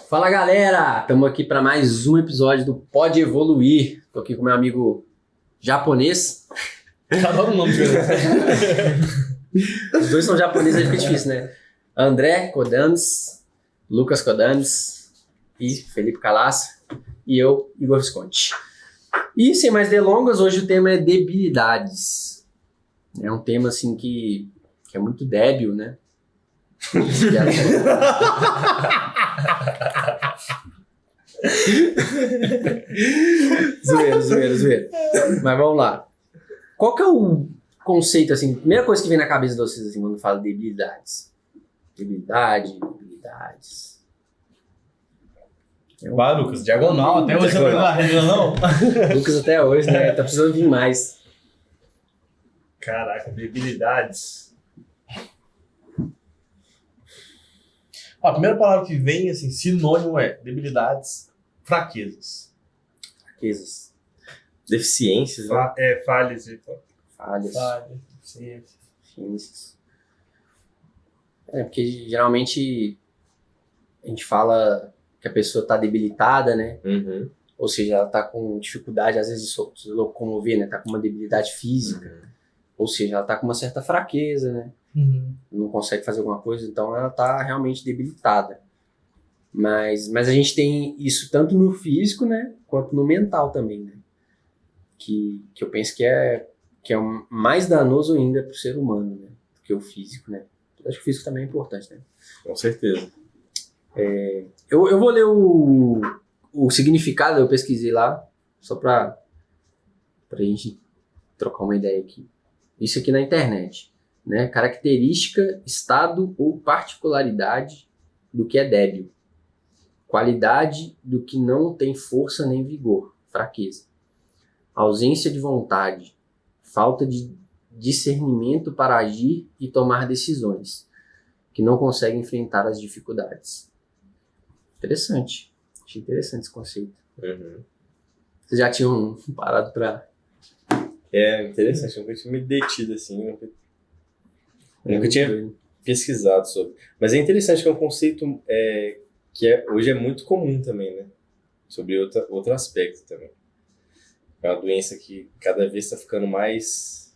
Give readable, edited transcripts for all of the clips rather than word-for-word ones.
Fala galera, estamos aqui para mais um episódio do Pode Evoluir. Estou aqui com meu amigo japonês. Adoro o nome dele. Os dois são japoneses, aí fica difícil, né? André Kodames, Lucas Kodames e Felipe Calaça e eu, Igor Visconti. E sem mais delongas, hoje o tema é debilidades. É um tema assim que é muito débil, né? Zoeira. Mas vamos lá. Qual que é o conceito, assim, primeira coisa que vem na cabeça de vocês, assim, quando fala de debilidades? Debilidades. Vai, Lucas, diagonal, até hoje você não vai regra, não? Lucas até hoje, né? Tá precisando vir mais. Caraca, debilidades. A primeira palavra que vem, assim, sinônimo é debilidades, fraquezas. Fraquezas. Deficiências, né? Falhas. Deficiências. Porque geralmente a gente fala que a pessoa tá debilitada, né? Uhum. Ou seja, ela tá com dificuldade, às vezes, de se locomover, né? Tá com uma debilidade física. Uhum. Ou seja, ela tá com uma certa fraqueza, né? Não consegue fazer alguma coisa, então ela tá realmente debilitada. Mas a gente tem isso tanto no físico, né? Quanto no mental também, né? Que eu penso que é mais danoso ainda pro ser humano, né? Do que o físico, né? Eu acho que o físico também é importante, né? Com certeza. Eu vou ler o significado, eu pesquisei lá, só pra gente trocar uma ideia aqui. Isso aqui na internet, né? Característica, estado ou particularidade do que é débil. Qualidade do que não tem força nem vigor, fraqueza. Ausência de vontade, falta de discernimento para agir e tomar decisões, que não consegue enfrentar as dificuldades. Interessante. Achei interessante esse conceito. Uhum. Vocês já tinham parado para... É interessante, eu nunca tinha me detido assim, nunca tinha pesquisado sobre. Mas é interessante que é um conceito que hoje é muito comum também, né? Sobre outro aspecto também. É uma doença que cada vez está ficando mais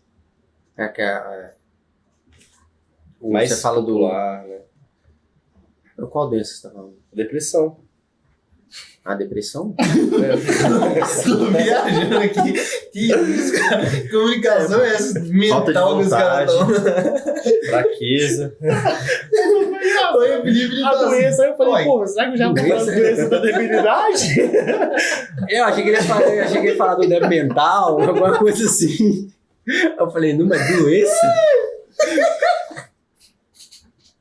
Você fala popular, né? Qual desses você tá falando? Depressão. A depressão? Tô viajando aqui. Que isso, cara? Comunicação é essa mental que os caras estão. Fraqueza. Oi, Felipe, A doença, aí eu falei, pô, será que eu já vou falar da doença da debilidade? Eu achei que ele ia falar do débil mental, alguma coisa assim. Eu falei, numa doença?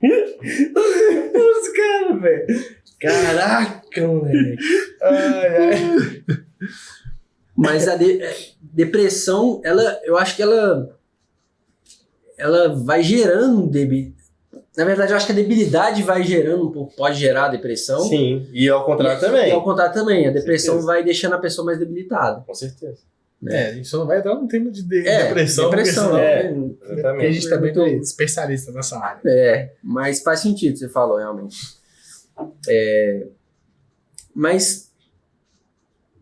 Os caras, velho. Caraca, moleque. Ai. Mas a depressão, eu acho que ela vai gerando Na verdade, eu acho que a debilidade vai gerando um pouco, pode gerar a depressão. Sim, e ao contrário também. E ao contrário também. A depressão certeza. vai deixando a pessoa mais debilitada. Com certeza. A gente só não vai entrar no tema de depressão. Depressão, Exatamente. Porque a gente também é especialista nessa área. Mas faz sentido, você falou, realmente. Mas,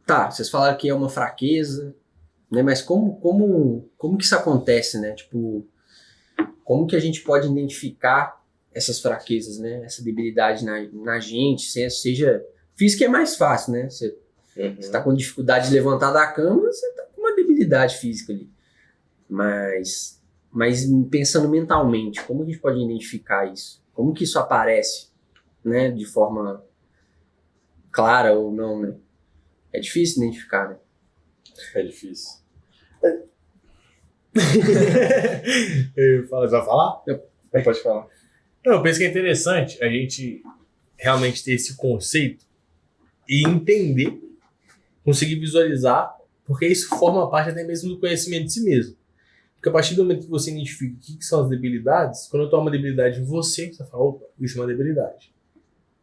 tá, vocês falaram que é uma fraqueza, né? Mas como que isso acontece, né? Tipo, como que a gente pode identificar essas fraquezas, né? Essa debilidade na gente, seja... Física é mais fácil, né? Você tá com dificuldade de levantar da cama, você tá com uma debilidade física ali. Mas pensando mentalmente, como a gente pode identificar isso? Como que isso aparece, né? De forma clara ou não, né? É difícil identificar, né? É difícil. Você vai falar? Pode falar. Não, eu penso que é interessante a gente realmente ter esse conceito e entender, conseguir visualizar, porque isso forma parte até mesmo do conhecimento de si mesmo. Porque a partir do momento que você identifica o que são as debilidades, quando eu tomo uma debilidade em você fala, opa, isso é uma debilidade.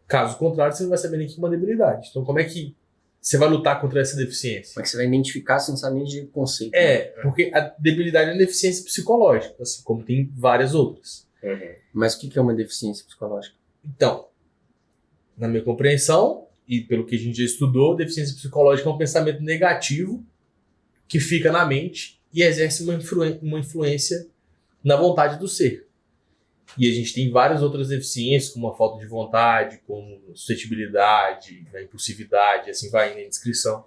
Caso contrário, você não vai saber nem que é uma debilidade. Então, como é que você vai lutar contra essa deficiência? Como é que você vai identificar se não sabe nem de conceito? Porque a debilidade é uma deficiência psicológica, assim como tem várias outras. Mas o que é uma deficiência psicológica? Então, na minha compreensão, e pelo que a gente já estudou, deficiência psicológica é um pensamento negativo que fica na mente e exerce uma influência na vontade do ser. E a gente tem várias outras deficiências, como a falta de vontade, como suscetibilidade, a impulsividade, assim vai na descrição.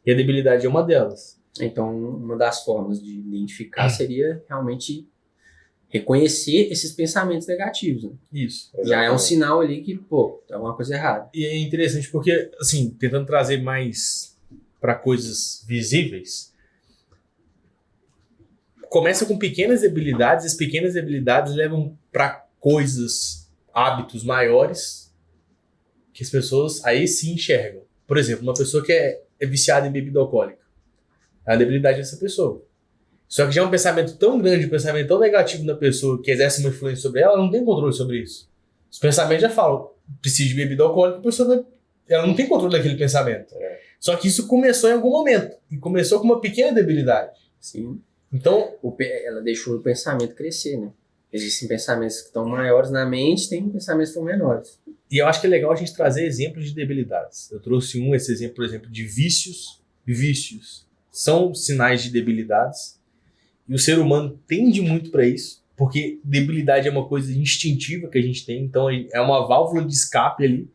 E a debilidade é uma delas. Então, uma das formas de identificar seria realmente reconhecer esses pensamentos negativos. Né? Isso. Já é um sinal ali que, pô, tem alguma coisa errada. E é interessante porque, assim, tentando trazer mais para coisas visíveis, começa com pequenas debilidades, as pequenas debilidades levam para coisas, hábitos maiores, que as pessoas aí se enxergam. Por exemplo, uma pessoa que é viciada em bebida alcoólica. É a debilidade dessa pessoa. Só que já é um pensamento tão grande, um pensamento tão negativo na pessoa que exerce uma influência sobre ela, ela não tem controle sobre isso. Os pensamentos já falam, precisa de bebida alcoólica, a pessoa ela não tem controle daquele pensamento. Só que isso começou em algum momento. E começou com uma pequena debilidade. Sim. Então, ela deixou o pensamento crescer, né? Existem pensamentos que estão maiores na mente, tem pensamentos que estão menores. e eu acho que é legal a gente trazer exemplos de debilidades. Eu trouxe esse exemplo, por exemplo, de vícios. Vícios são sinais de debilidades. E o ser humano tende muito para isso, porque debilidade é uma coisa instintiva que a gente tem, então é uma válvula de escape ali,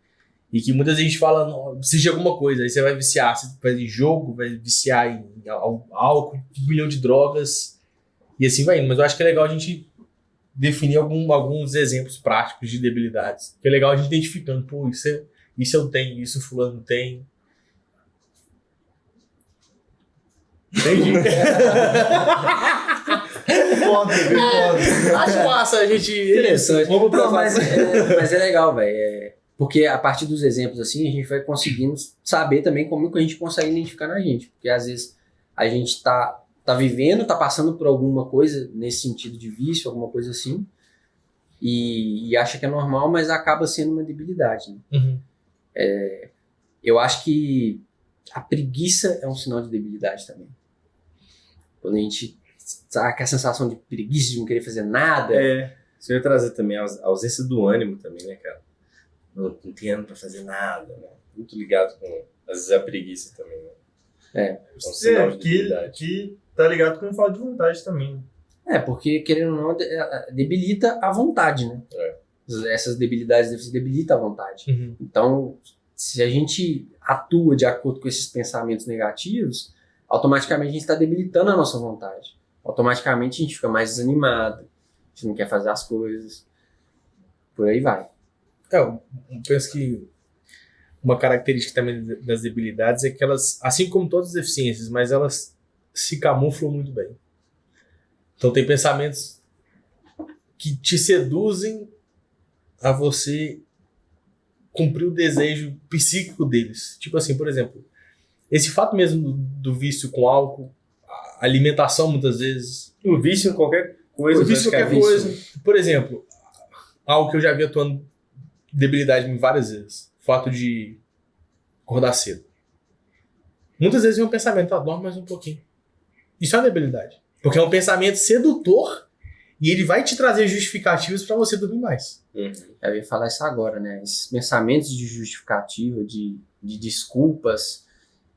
e que muitas vezes a gente fala, não, precisa de alguma coisa, aí você vai viciar, você vai em jogo, vai viciar em álcool, 1 milhão de drogas, e assim vai indo. Mas eu acho que é legal a gente definir alguns exemplos práticos de debilidades, que é legal a gente identificando, pô, isso eu tenho, isso fulano tem. Entendi. Foda. Acho massa a gente... Interessante. Vamos pro Não, próximo. mas é legal, velho. Porque a partir dos exemplos assim, a gente vai conseguindo saber também como que a gente consegue identificar na gente. Porque às vezes a gente tá vivendo, tá passando por alguma coisa nesse sentido de vício, alguma coisa assim, e acha que é normal, mas acaba sendo uma debilidade. Né? Uhum. Eu acho que a preguiça é um sinal de debilidade também. Quando a gente sabe que a sensação de preguiça, de não querer fazer nada. Isso eu ia trazer também a ausência do ânimo também, né, cara? Não tem ânimo pra fazer nada, né? Muito ligado com, às vezes, a preguiça também, né? É um sinal de debilidade. Que tá ligado com falta de vontade também. Porque, querendo ou não, debilita a vontade, né? Essas debilidades debilitam a vontade. Uhum. Então, se a gente atua de acordo com esses pensamentos negativos, automaticamente a gente está debilitando a nossa vontade. Automaticamente a gente fica mais desanimado, a gente não quer fazer as coisas, por aí vai. Eu penso que uma característica também das debilidades é que elas, assim como todas as deficiências, mas elas se camuflam muito bem. Então tem pensamentos que te seduzem a você cumprir o desejo psíquico deles. Tipo assim, por exemplo, esse fato mesmo do vício com álcool, a alimentação muitas vezes. O vício em qualquer coisa. O vício em qualquer coisa. Por exemplo, algo que eu já vi atuando debilidade em várias vezes. O fato de acordar cedo. Muitas vezes vem um pensamento, dorme mais um pouquinho. Isso é uma debilidade. Porque é um pensamento sedutor e ele vai te trazer justificativos para você dormir mais. Eu ia falar isso agora, né? Esses pensamentos de justificativa, de desculpas,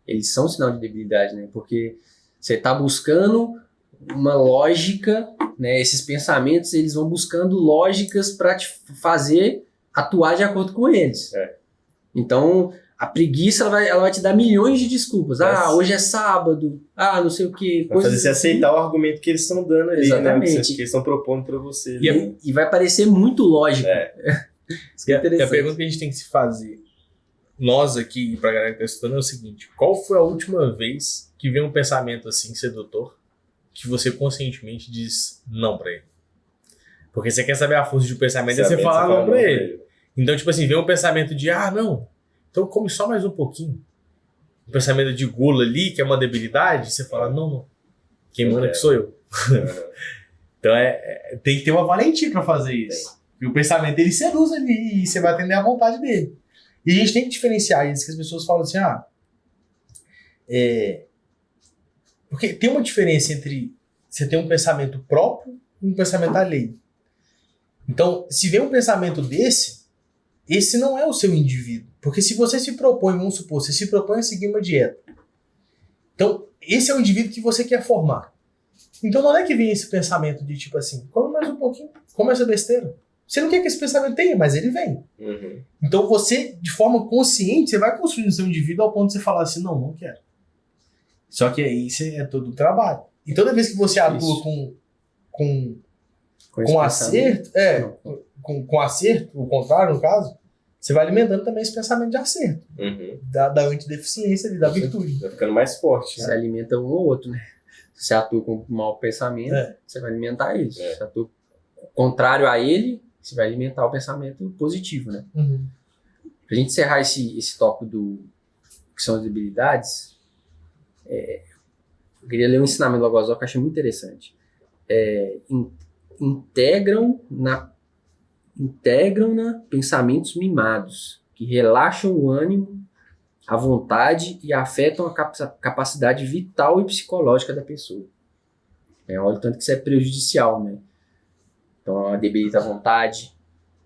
eles são sinal de debilidade, né? Porque você está buscando uma lógica, né? Esses pensamentos, eles vão buscando lógicas para te fazer atuar de acordo com eles. Então, a preguiça, ela vai te dar milhões de desculpas. Hoje é sábado. Não sei o quê. Vai fazer você aceitar o argumento que eles estão dando ali, exatamente, né? Que eles estão propondo para você. E vai parecer muito lógico. Isso que é E a interessante. pergunta que a gente tem que se fazer, nós aqui, pra galera que tá estudando, é o seguinte: qual foi a última vez que veio um pensamento assim sedutor que você conscientemente diz não pra ele? Porque você quer saber a força de um pensamento e você fala não pra ele. Então, tipo assim, vem um pensamento de não, então come só mais um pouquinho. Um pensamento de gula ali, que é uma debilidade, você fala, não. Quem manda que sou eu. Então tem que ter uma valentia pra fazer isso. E o pensamento ele seduz ali e você vai atender à vontade dele. E a gente tem que diferenciar isso, que as pessoas falam assim, porque tem uma diferença entre você ter um pensamento próprio e um pensamento alheio. Então, se vem um pensamento desse, esse não é o seu indivíduo. Porque se você se propõe, vamos supor, você se propõe a seguir uma dieta. Então, esse é o indivíduo que você quer formar. Então, não é que vem esse pensamento de tipo assim, come mais um pouquinho, come essa besteira. Você não quer que esse pensamento tenha, mas ele vem. Uhum. Então, você, de forma consciente, você vai construindo o seu indivíduo ao ponto de você falar assim, não quero. Só que aí isso é todo o trabalho. E toda vez que você atua com acerto, com acerto, o contrário, no caso, você vai alimentando também esse pensamento de acerto. Uhum. Da antideficiência ali, da virtude. Vai ficando mais forte. Você alimenta um ou outro, né? Se você atua com um mau pensamento, você vai alimentar ele. Se você atua contrário a ele, você vai alimentar o pensamento positivo, né? Uhum. Pra gente encerrar esse tópico que são as debilidades, eu queria ler um ensinamento do Logosol que eu achei muito interessante. Integram-na pensamentos mimados, que relaxam o ânimo, a vontade e afetam a capacidade vital e psicológica da pessoa. Olha o tanto que isso é prejudicial, né? Então, debilita a vontade.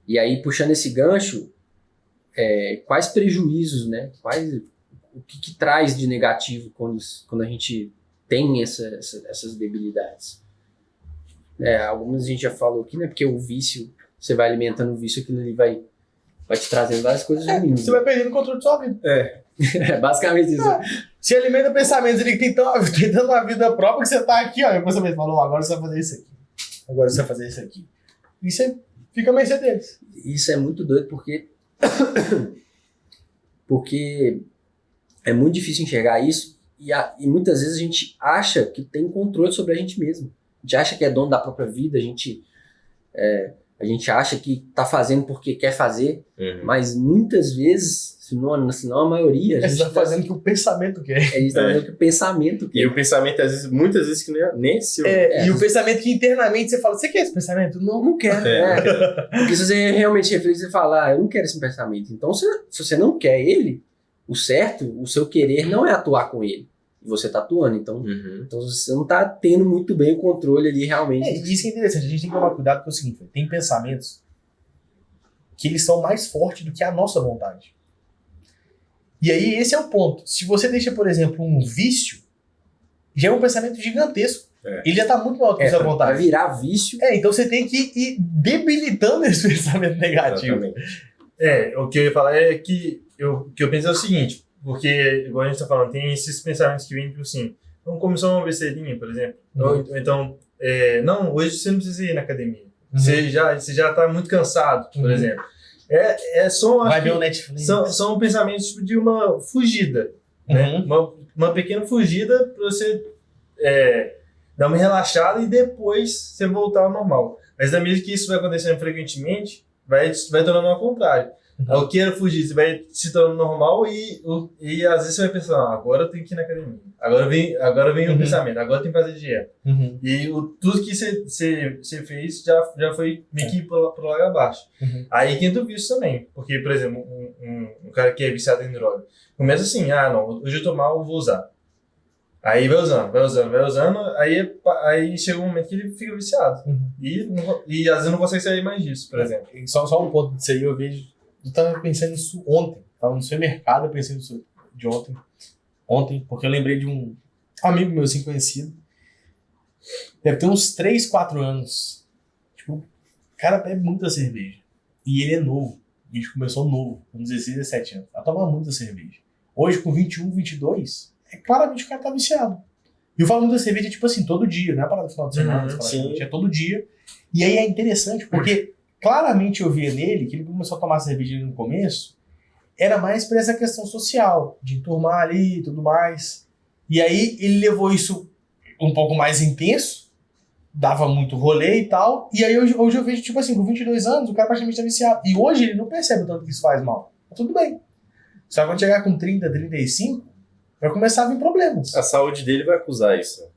E aí, puxando esse gancho, quais prejuízos, né? O que traz de negativo quando a gente tem essas debilidades? Algumas a gente já falou aqui, né? Porque o vício, você vai alimentando o vício, aquilo ali vai te trazendo várias coisas ruins. Você vai perdendo o controle da sua vida. Basicamente isso. Você alimenta pensamentos ali que tentando uma vida própria, que você tá aqui, ó. E o pensamento falou, agora você vai fazer isso aqui. Agora você vai fazer isso aqui. E você fica à mercê deles. Isso é muito doido porque é muito difícil enxergar isso e muitas vezes a gente acha que tem controle sobre a gente mesmo. A gente acha que é dono da própria vida, a gente acha que tá fazendo porque quer fazer, mas muitas vezes, se não a maioria, a gente tá fazendo o que o pensamento quer. A gente tá fazendo o que o pensamento quer. E o pensamento, muitas vezes, que não é nem seu. E o pensamento que internamente você fala, você quer esse pensamento? Não quero. Porque se você realmente refletir e falar, eu não quero esse pensamento. Então, se você não quer ele, o certo, o seu querer não é atuar com ele. E você tá atuando. Então você não tá tendo muito bem o controle ali realmente. Isso que é interessante. A gente tem que tomar cuidado com o seguinte, tem pensamentos que eles são mais fortes do que a nossa vontade. E aí, esse é o ponto. Se você deixa, por exemplo, um vício, já é um pensamento gigantesco. Ele já tá muito alto com a sua vontade. Vai virar vício. Então você tem que ir debilitando esse pensamento negativo. Exatamente. O que eu ia falar é que eu penso é o seguinte, porque, igual a gente tá falando, tem esses pensamentos que vêm, tipo assim, vamos começar uma besteirinha, por exemplo. Ou então, não, hoje você não precisa ir na academia. Você já tá muito cansado, por exemplo. Vai ver o Netflix. São pensamentos tipo, de uma fugida, né? Uma pequena fugida para você dar uma relaxada e depois você voltar ao normal. Mas da medida que isso vai acontecendo frequentemente, vai tornando ao contrário. O que era fugir, você vai se tornando normal e às vezes você vai pensar, agora eu tenho que ir na academia. Agora vem o pensamento, agora eu tenho que fazer dieta. E tudo que você fez já foi meio que pro lago abaixo. Aí que entra o vício também. Porque, por exemplo, um cara que é viciado em droga, começa assim, não, hoje eu tô mal, eu vou usar. Aí vai usando, aí chega um momento que ele fica viciado. E às vezes não consegue sair mais disso, por exemplo. Só um ponto disso aí, eu tava pensando nisso ontem. Tava no supermercado, eu pensei nisso de ontem. Ontem, porque eu lembrei de um amigo meu, assim, conhecido. Deve ter uns 3, 4 anos. Tipo, o cara bebe muita cerveja. E ele é novo. O bicho começou novo, com 16, 17 anos. A tomar muita cerveja. Hoje, com 21, 22, claramente o cara tá viciado. E eu falo muita cerveja, tipo assim, todo dia. Não é parada no final de semana. É todo dia. E aí é interessante, porque claramente eu via nele que ele começou a tomar cerveja no começo, era mais por essa questão social, de enturmar ali e tudo mais. E aí ele levou isso um pouco mais intenso, dava muito rolê e tal, e aí hoje eu vejo, tipo assim, com 22 anos, o cara praticamente tá viciado. E hoje ele não percebe o tanto que isso faz mal. Tá tudo bem. Só que quando chegar com 30, 35, vai começar a vir problemas. A saúde dele vai acusar isso.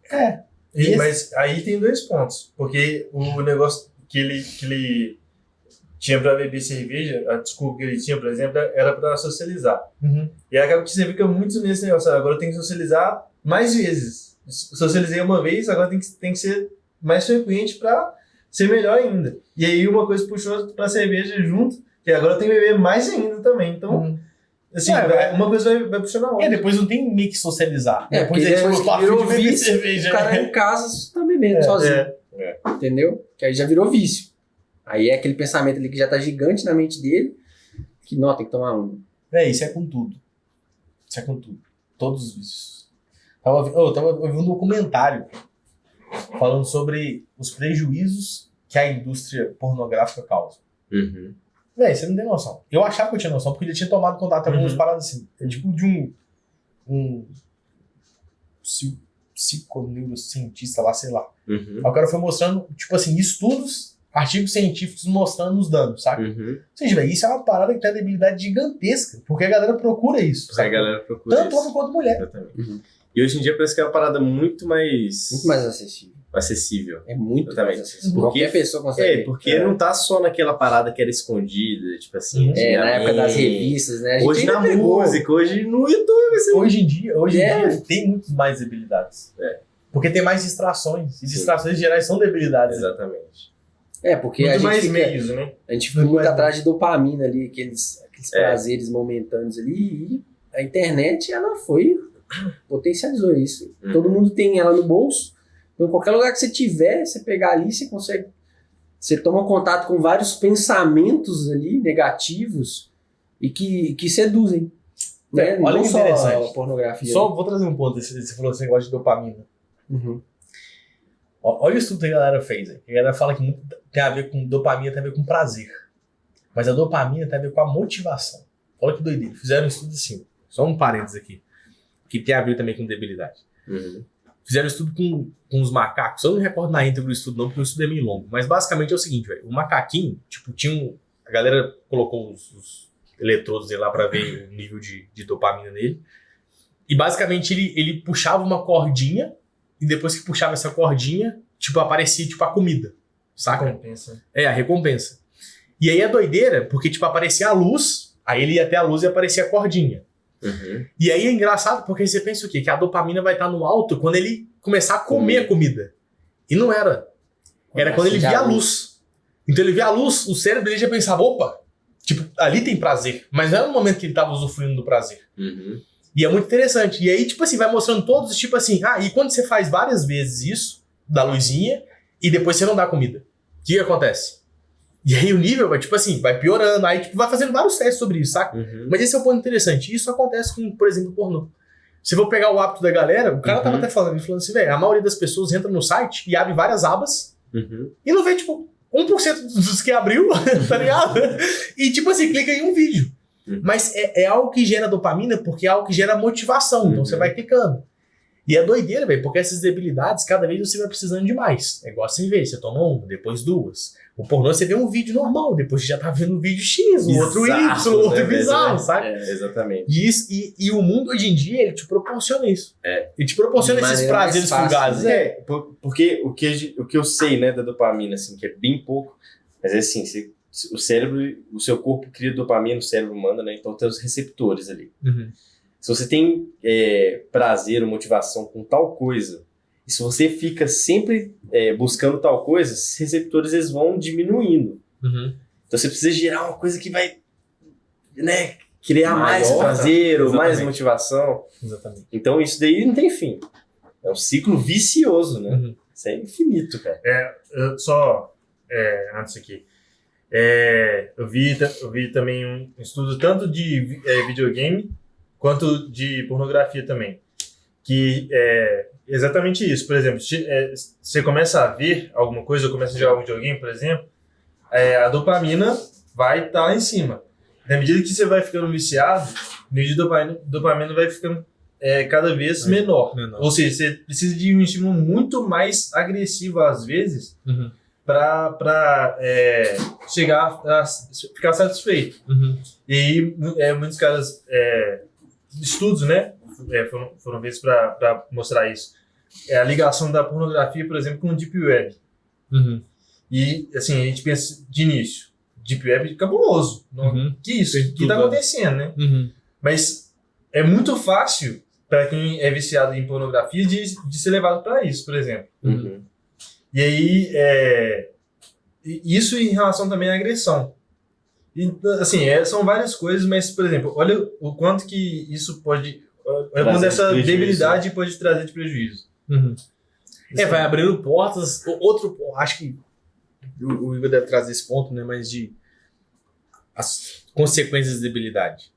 Mas aí tem 2 pontos, porque o negócio que ele tinha pra beber cerveja, a desculpa que ele tinha, por exemplo, era pra socializar. E acaba que você fica muito nesse negócio, agora eu tenho que socializar mais vezes. Socializei uma vez, agora tem que ser mais frequente pra ser melhor ainda. E aí uma coisa puxou pra cerveja junto, que agora tem bebê mais ainda também. Então, assim, uma coisa vai puxando a outra. Depois não tem meio que socializar. Depois porque a gente falou, virou de beber vício, cerveja. o cara em casa tá bebendo sozinho. Entendeu? Que aí já virou vício. Aí é aquele pensamento ali que já tá gigante na mente dele, que não, tem que tomar um. Isso é com tudo. Isso é com tudo. Todos os vícios. Eu tava ouvindo um documentário falando sobre os prejuízos que a indústria pornográfica causa. Você não tem noção. Eu achava que eu tinha noção, porque ele tinha tomado contato com algumas paradas assim. É tipo de um psiconeurocientista lá, sei lá. Aí o cara foi mostrando, tipo assim, estudos, artigos científicos mostrando os danos, sabe? Ou seja, isso é uma parada que tem uma debilidade gigantesca, porque a galera procura isso, sabe? A galera procura tanto isso. homem quanto mulher. Exatamente. E hoje em dia parece que é uma parada muito mais acessível. É muito Exatamente. mais acessível. Porque- Qualquer pessoa consegue. Porque não tá só naquela parada que era escondida, tipo assim. Na época das revistas, né? A gente Hoje ainda na pegou. música, hoje no YouTube, assim. Hoje em dia tem muito mais debilidades. Porque tem mais distrações. E Sim. distrações gerais são debilidades. Exatamente. Porque Muito a gente mais fica, meios, né? a gente fica muito atrás de dopamina ali, aqueles prazeres momentâneos ali, e a internet, ela potencializou isso. Todo mundo tem ela no bolso, então qualquer lugar que você tiver, você pegar ali, você consegue, você toma contato com vários pensamentos ali, negativos, e que seduzem. Né? Olha Não que só interessante. a pornografia. Só vou trazer um ponto. Você falou que você gosta de dopamina. Uhum. Olha o estudo que a galera fez. A galera fala que muito tem a ver com dopamina, tem a ver com prazer. Mas a dopamina tem a ver com a motivação. Olha que doideira. Fizeram um estudo assim. Só um parênteses aqui. Que tem a ver também com debilidade. Fizeram um estudo com os macacos. Eu não me recordo na íntegra do estudo não, porque o estudo é meio longo. Mas basicamente é o seguinte, velho. O macaquinho, tipo, a galera colocou os eletrodos lá pra ver o nível de dopamina nele. E basicamente ele puxava uma cordinha e depois que puxava essa cordinha, tipo, aparecia tipo a comida. Saca? Compensa. A recompensa. E aí é doideira, porque tipo, aparecia a luz, aí ele ia até a luz e aparecia a cordinha. E aí é engraçado porque você pensa o quê? Que a dopamina vai estar no alto quando ele começar a comer a comida. E não era. Era quando ele via a luz. Então ele via a luz, o cérebro dele já pensava, opa, tipo, ali tem prazer. Mas não era no momento que ele estava usufruindo do prazer. E é muito interessante. E aí, tipo assim, vai mostrando todos, tipo assim, e quando você faz várias vezes isso, da luzinha, e depois você não dá comida, o que acontece? E aí o nível vai, tipo assim, vai piorando, aí tipo, vai fazendo vários testes sobre isso, saca? Mas esse é o ponto interessante. Isso acontece com, por exemplo, pornô. Se for pegar o hábito da galera, o cara tava até falando, ele falando assim, velho, a maioria das pessoas entra no site e abre várias abas e não vê, tipo, 1% dos que abriu, tá ligado? E tipo assim, clica em um vídeo. Mas é algo que gera dopamina porque é algo que gera motivação. Então você vai clicando. E é doideira, velho, porque essas debilidades, cada vez você vai precisando de mais. É igual a cerveja, você toma uma, depois duas. O pornô, você vê um vídeo normal, depois você já tá vendo um vídeo X, o outro Y, o outro bizarro, sabe? Exatamente. E o mundo hoje em dia, ele te proporciona isso. Ele te proporciona esses maneira mais prazeres fácil, fugazes. né? Porque o que eu sei, né, da dopamina, assim, que é bem pouco, mas é assim, o cérebro, o seu corpo cria dopamina, o cérebro manda, né, então tem os receptores ali. Se você tem prazer ou motivação com tal coisa, e se você fica sempre buscando tal coisa, esses receptores eles vão diminuindo. Então você precisa gerar uma coisa que vai, né, criar mais Maior, prazer ou mais exatamente. motivação. Exatamente. Então isso daí não tem fim. É um ciclo vicioso, né? Isso é infinito, cara. Antes aqui. Eu vi também um estudo tanto de videogame quanto de pornografia também. Que é exatamente isso. Por exemplo, se você começa a ver alguma coisa, ou começa a jogar um videogame, por exemplo, a dopamina vai estar lá em cima. Na medida que você vai ficando viciado, o nível de dopamina vai ficando cada vez menor. Ou seja, você precisa de um estímulo muito mais agressivo, às vezes, para chegar a ficar satisfeito. E aí, muitos caras, estudos, né, foram feitos para mostrar isso. A ligação da pornografia, por exemplo, com o Deep Web. E, assim, a gente pensa de início, Deep Web é cabuloso. Que isso? O que está acontecendo, né? Mas é muito fácil para quem é viciado em pornografia de ser levado para isso, por exemplo. E aí, isso em relação também à agressão. Então, assim, são várias coisas, mas, por exemplo, olha o quanto que isso pode... Olha quanto essa prejuízo. debilidade pode trazer de prejuízo. Uhum. Vai abrindo portas. Acho que o Igor deve trazer esse ponto, né? Mas de as consequências da debilidade.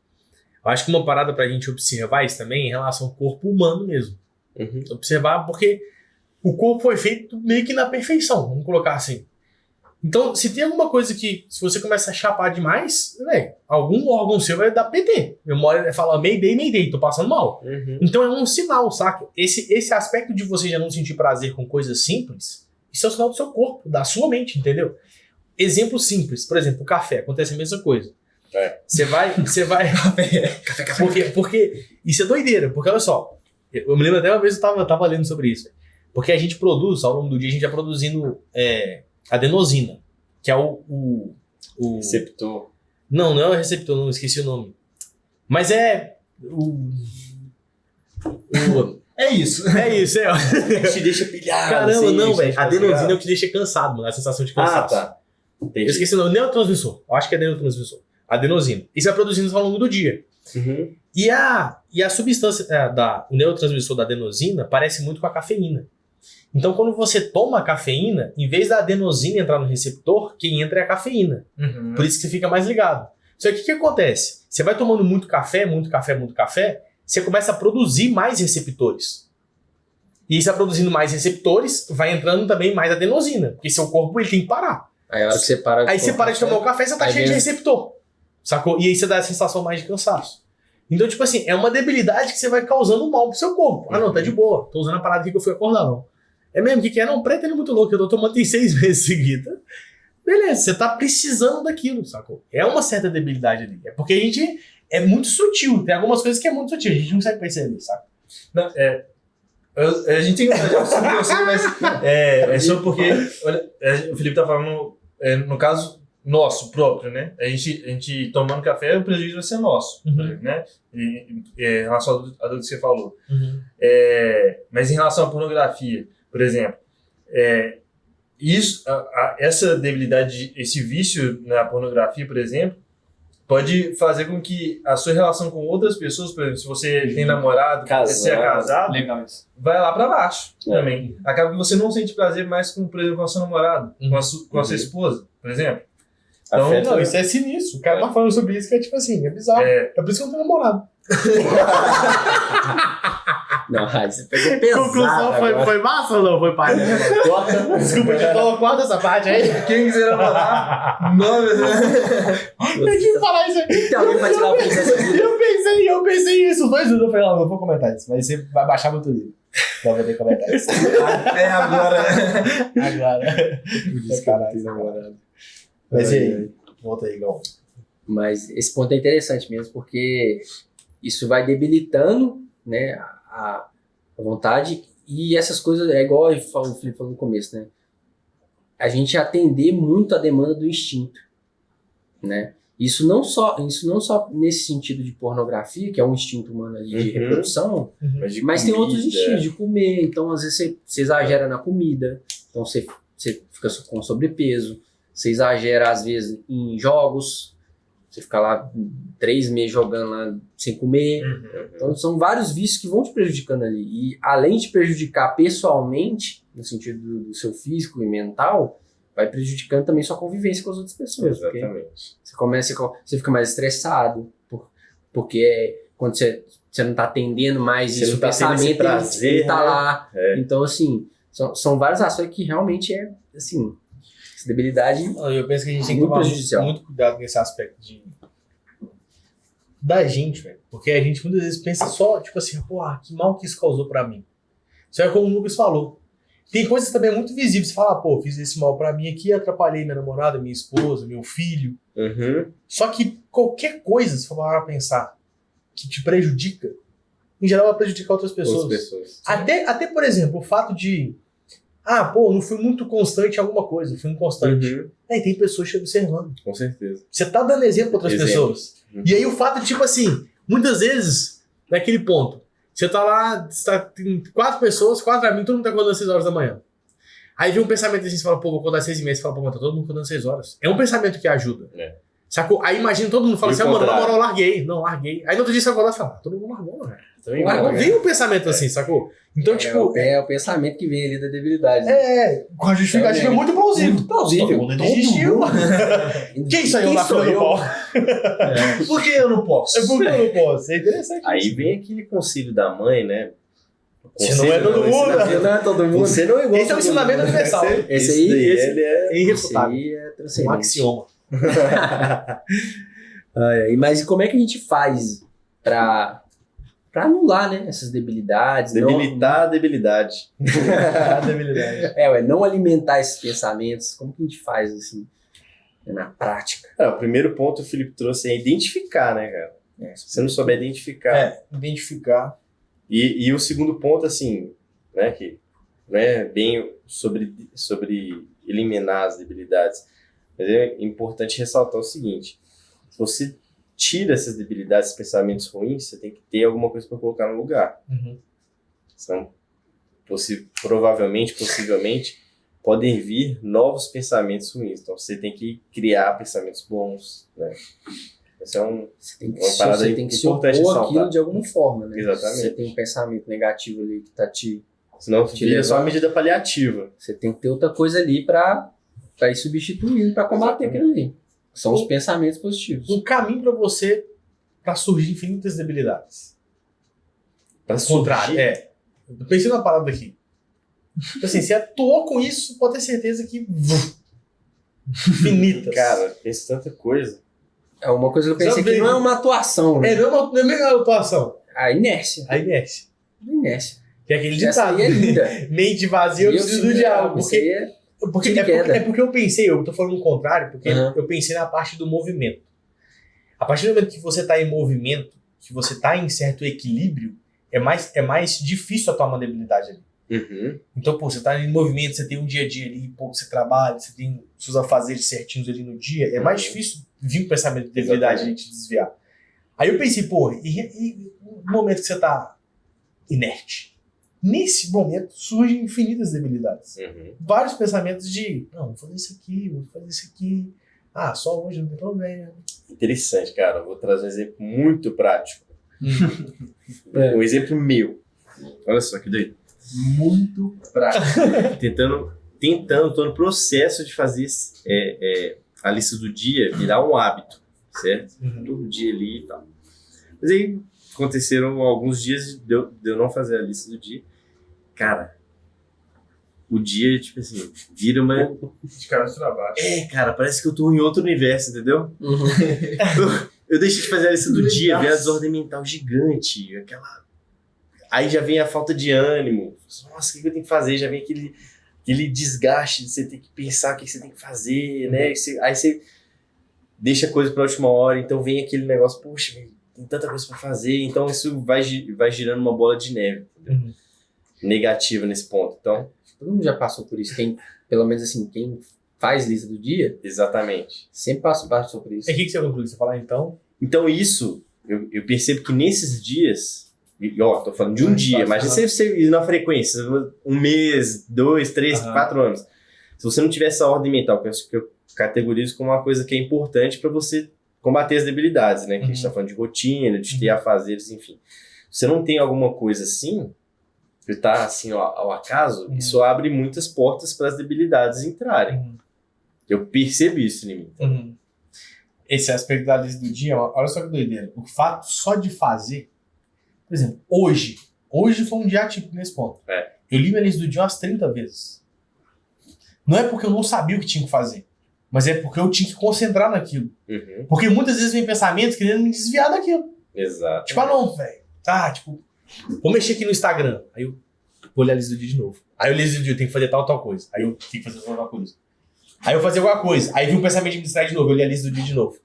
Eu acho que uma parada pra gente observar isso também em relação ao corpo humano mesmo. Uhum. Observar porque o corpo foi feito meio que na perfeição, vamos colocar assim. Então, se tem alguma coisa que, se você começa a chapar demais, algum órgão seu vai dar PT. Memória fala, Mayday, tô passando mal. Uhum. Então é um sinal, saca? Esse aspecto de você já não sentir prazer com coisas simples, isso é o sinal do seu corpo, da sua mente, entendeu? Exemplo simples, por exemplo, o café, acontece a mesma coisa. Você vai... café. Porque isso é doideira, porque olha só, eu me lembro até uma vez eu tava lendo sobre isso. Porque a gente produz, ao longo do dia, a gente vai produzindo adenosina, que é o Receptor. Não é o receptor, não esqueci o nome. Mas é É isso. É isso, é. Te deixa pilhado. Caramba, assim, não, te velho. deixa Adenosina é pilhado. o que te deixa cansado, mano. A sensação de Ah, cansaço. tá. Eu Entendi. esqueci o nome. Neurotransmissor. Eu acho que é neurotransmissor. Adenosina. Isso vai produzindo ao longo do dia. Uhum. E a substância, o neurotransmissor da adenosina parece muito com a cafeína. Então, quando você toma a cafeína, em vez da adenosina entrar no receptor, quem entra é a cafeína. Uhum. Por isso que você fica mais ligado. Só que o que acontece? Você vai tomando muito café, você começa a produzir mais receptores. E você vai produzindo mais receptores, vai entrando também mais adenosina. Porque seu corpo ele tem que parar. Aí a hora que você para Aí você para de tomar o café, você tá Aí cheio de vem- receptor. Sacou? E aí você dá a sensação mais de cansaço. Então, tipo assim, é uma debilidade que você vai causando mal pro seu corpo. Ah, não, tá de boa. Tô usando a parada aqui que eu fui acordar, não. É mesmo? O que é? Não, preto é muito louco. Eu tô tomando tem 6 meses seguida. Beleza, você tá precisando daquilo, sacou? É uma certa debilidade ali. É porque a gente é muito sutil. Tem algumas coisas que é muito sutil. A gente não consegue perceber, saca? Não, a gente tem que fazer isso com você, mas é só porque olha, o Felipe tá falando no caso nosso próprio, né? A gente tomando café, o prejuízo vai ser nosso, Uhum. né? Em relação a tudo que você falou. Uhum. Mas em relação à pornografia, por exemplo, essa debilidade, esse vício na pornografia, por exemplo, pode fazer com que a sua relação com outras pessoas, por exemplo, se você tem namorado, se é casado, Legal isso. vai lá pra baixo também. Acaba que você não sente prazer mais com, por exemplo, com a sua namorada, com a sua esposa, por exemplo. Então, Afeta- Não, isso é sinistro. O cara tá falando sobre isso que é tipo assim, é bizarro. É por isso que eu não tenho namorado. Não, aí você pegou pesado. Conclusão agora. foi massa ou não? Foi pai? Desculpa, editor, corta essa parte aí. quem quiser namorar, não, Eu tinha que falar isso aqui. Tem alguém pra tirar o print dessa vida? Eu pensei nisso. Os dois minutos eu falei, não vou comentar isso. Mas você vai baixar muito livro. Não vai ter que comentar isso. agora. Agora. namorado. Mas e aí? Volta aí, Gal. Mas esse ponto é interessante mesmo, porque isso vai debilitando, né, a vontade, e essas coisas, é igual o Felipe falou no começo, né? A gente atender muito a demanda do instinto, né? Isso não só nesse sentido de pornografia, que é um instinto humano ali de Uhum. reprodução, Mas, de mas tem outros comida. instintos de comer. Então, às vezes, você exagera na comida, então você fica com sobrepeso, você exagera, às vezes, em jogos, você fica lá 3 meses jogando lá sem comer. Então, são vários vícios que vão te prejudicando ali. E, além de prejudicar pessoalmente, no sentido do seu físico e mental, vai prejudicando também sua convivência com as outras pessoas. Porque Exatamente. você fica mais estressado, porque quando você não está atendendo mais Você isso, não o tá tendo esse pensamento prazer, ele tá né? lá. É. Então, assim, são vários aspectos que realmente assim, essa debilidade. Eu penso que a gente tem que Muito tomar prejudicial. muito cuidado nesse aspecto da gente, velho. Porque a gente muitas vezes pensa só, tipo assim, pô, que mal que isso causou pra mim. Isso é como o Lucas falou. Tem coisas também muito visíveis. Você fala, pô, fiz esse mal pra mim aqui, atrapalhei minha namorada, minha esposa, meu filho. Uhum. Só que qualquer coisa, se for parar pra pensar, que te prejudica, em geral vai prejudicar outras pessoas. Outras pessoas. Até, por exemplo, o fato de... não fui muito constante em alguma coisa, fui inconstante. Uhum. Aí tem pessoas te observando. Com certeza. Você tá dando exemplo pra outras Exemplo. pessoas. Uhum. E aí o fato de, tipo assim, muitas vezes, naquele ponto, você tá lá, tem 4 pessoas, 4 amigos, todo mundo tá acordando às 6 horas da manhã. Aí vem um pensamento assim, você fala, pô, vou acordar às 6h30, você fala, pô, mas tá todo mundo acordando às 6 horas. É um pensamento que ajuda. É. Sacou? Aí imagina todo mundo fala E assim, o mano, na contrário? moral, larguei. Não, larguei. Aí no outro dia você acordar e fala, todo mundo largou, velho. Também Largou. vai, Vem um pensamento assim, sacou? Então, tipo... É o pensamento que vem ali da debilidade. Né? com a justificativa É, muito plausível. muito plausível. Todo mundo desistiu. Quem sou eu na fila do pau? Por que eu não posso? É porque eu não posso. É interessante Aí isso. vem aquele conselho da mãe, né? Você não é todo mundo. Não é todo mundo. Você não é igual Esse é o todo ensinamento mundo. universal. Esse aí, ele é... Esse Irrefutável. aí é Um transcendente. axioma. Mas como é que a gente faz pra anular, né, essas debilidades? Debilitar a debilidade. A debilidade. Não alimentar esses pensamentos. Como que a gente faz, assim, na prática? O primeiro ponto que o Felipe trouxe é identificar, né, cara? Se você não souber identificar. Identificar. E o segundo ponto, assim, né, que não é bem sobre eliminar as debilidades, mas é importante ressaltar o seguinte: se você tira essas debilidades, esses pensamentos ruins, você tem que ter alguma coisa para colocar no lugar. Senão, provavelmente, possivelmente, podem vir novos pensamentos ruins. Então, você tem que criar pensamentos bons, né? Essa é Você tem que, uma parada você tem que se importante opor ressaltar. aquilo de alguma forma, né? Exatamente. Se você tem um pensamento negativo ali que tá Senão, Te vira só levar- uma medida paliativa. Você tem que ter outra coisa ali pra ir substituindo, pra combater aquilo ali. São os pensamentos positivos. Um caminho pra você pra surgir infinitas debilidades. Pra Ao contrário, surgir. Eu pensei numa parada aqui. Então, assim, se atuou com isso, pode ter certeza que... infinitas. Cara, penso tanta coisa. É uma coisa que eu pensei Já que não é uma atuação, né? não é meio atuação. A inércia. A inércia. A inércia. Que é aquele Essa ditado. aí é linda. Mente vazia, eu preciso do diabo. Isso aí Porque, de queda. porque eu pensei, eu tô falando o contrário, porque Uhum. eu pensei na parte do movimento. A partir do momento que você tá em movimento, que você tá em certo equilíbrio, é mais difícil atuar uma debilidade ali. Uhum. Então, pô, você tá em movimento, você tem um dia a dia ali, pô, você trabalha, você tem seus afazeres certinhos ali no dia, é mais difícil vir um pensamento de debilidade ali te desviar. Aí eu pensei, pô, e no momento que você tá inerte? Nesse momento surgem infinitas debilidades. Uhum. Vários pensamentos de, não, vou fazer isso aqui, vou fazer isso aqui. Ah, só hoje não tem problema. Interessante, cara. Eu vou trazer um exemplo muito prático. É. Um exemplo meu. Olha só que doido. Muito prático. Tentando, tô no processo de fazer a lista do dia virar um hábito, certo? Todo dia ali e tal. Mas aí aconteceram alguns dias de eu não fazer a lista do dia. Cara, o dia, tipo assim, vira uma... De cabeça pra baixo. Cara, parece que eu tô em outro universo, entendeu? Uhum. Eu deixei de fazer a lista do dia, vem a desordem mental gigante, aí já vem a falta de ânimo. Nossa, o que eu tenho que fazer? Já vem aquele desgaste de você ter que pensar o que você tem que fazer, né? Aí você deixa a coisa pra última hora, então vem aquele negócio, poxa, tem tanta coisa pra fazer, então isso vai girando uma bola de neve, entendeu? Negativa nesse ponto. Então, Todo mundo já passou por isso. Pelo menos assim, quem faz lista do dia, exatamente. sempre passou por isso. E o que você conclui? Você falar então? Então isso, eu percebo que nesses dias, tô falando de um dia, mas você ir na frequência, um mês, 2, 3, 4 anos. Se você não tiver essa ordem mental, que eu categorizo como uma coisa que é importante para você combater as debilidades, né? Que a gente tá falando de rotina, de ter afazeres, enfim. Se você não tem alguma coisa assim, que tá assim ao acaso, isso abre muitas portas para as debilidades entrarem. Eu percebo isso em mim. Esse aspecto da lista do dia, olha só que doideira. O fato só de fazer, por exemplo, hoje foi um dia atípico nesse ponto. Eu li minha lista do dia umas 30 vezes. Não é porque eu não sabia o que tinha que fazer, mas é porque eu tinha que concentrar naquilo. Porque muitas vezes vem pensamentos querendo me desviar daquilo. Exato. Tipo, não, velho. Vou mexer aqui no Instagram. Aí eu vou ler a lista do dia de novo. Aí eu li a lista do dia, eu tenho que fazer tal coisa. Aí eu tenho que fazer tal coisa. Aí eu fazia alguma coisa. Aí vem um pensamento de me distrair de novo. Eu li a lista do dia de novo.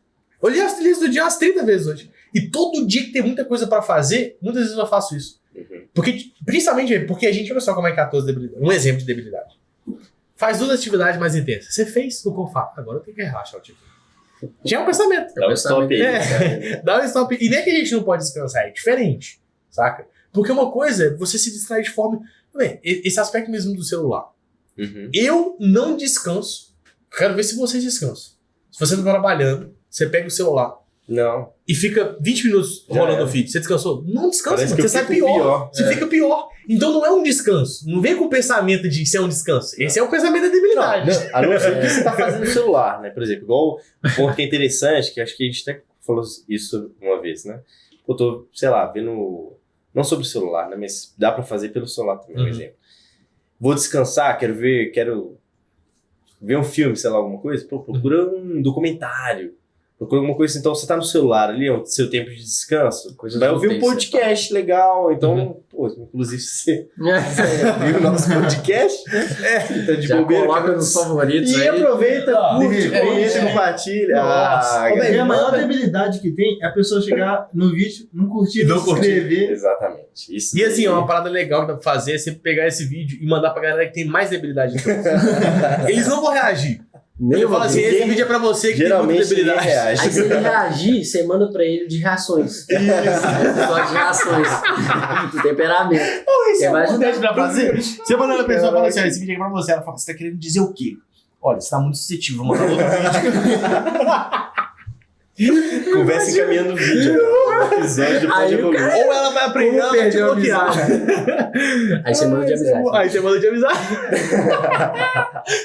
Eu li a lista do dia umas 30 vezes hoje. E todo dia que tem muita coisa pra fazer, muitas vezes eu faço isso. Porque, principalmente porque a gente, olha só como é que atua as debilidades. Um exemplo de debilidade. Faz 2 atividades mais intensas. Você fez o que eu faço. Agora eu tenho que relaxar o tipo. Já é um pensamento. Dá um stop aí. Dá um stop. E nem que a gente não pode descansar. É diferente. Saca? Porque uma coisa é você se distrai de forma... Bem, esse aspecto mesmo do celular. Eu não descanso. Quero ver se vocês descansam. Se você está trabalhando, você pega o celular Não. e fica 20 minutos Já rolando era. o feed. Você descansou? Não descansa, Parece mano. que Você eu sai fico pior. Você pior. fica pior. Então não é um descanso. Não vem com o pensamento de ser um descanso. Esse é o pensamento da debilidade. Não, a não ser que você tá fazendo no celular, né? Por exemplo, igual um ponto que é interessante, que acho que a gente até falou isso uma vez, né? Eu tô, sei lá, vendo... Não sobre o celular, né? Mas dá pra fazer pelo celular também, por exemplo. Vou descansar, quero ver um filme, sei lá, alguma coisa. Pô, procura um documentário. Procura alguma coisa assim. Então, você tá no celular ali, é o seu tempo de descanso. Coisas Vai ouvir um úteis, podcast legal. Então, pô, inclusive você viu o nosso podcast, tá de Já bobeira. coloca quer- nos favoritos E aí. aproveita, curte, repente, comenta, compartilha. Nossa. Ah, Ô, velho, a maior galera. debilidade que tem é a pessoa chegar no vídeo, não curtir, Não não se curtir. inscrever. Exatamente. Isso E assim, daí. uma parada legal que dá pra fazer é sempre pegar esse vídeo e mandar pra galera que tem mais debilidade do que você. Eles não vão reagir. Nem Ele fala assim, ninguém- esse vídeo é pra você que tem Geralmente muita ninguém debilidade. reage. Aí se ele reagir, você manda pra ele de reações. Isso. Episódio de reações. Do temperamento. Você vai ajudar. pra fazer. Você manda a pessoa e fala assim, ó, esse vídeo aqui é pra você. Ela fala, você tá querendo dizer o quê? Olha, você tá muito suscetível, vou mandar outro vídeo. Conversa encaminhando o vídeo. Episódio depois Aí de o evoluir. cara- Ou ela vai aprender, Como ela vai te perder a bloquear. Aí você manda de amizade. Aí você manda de amizade.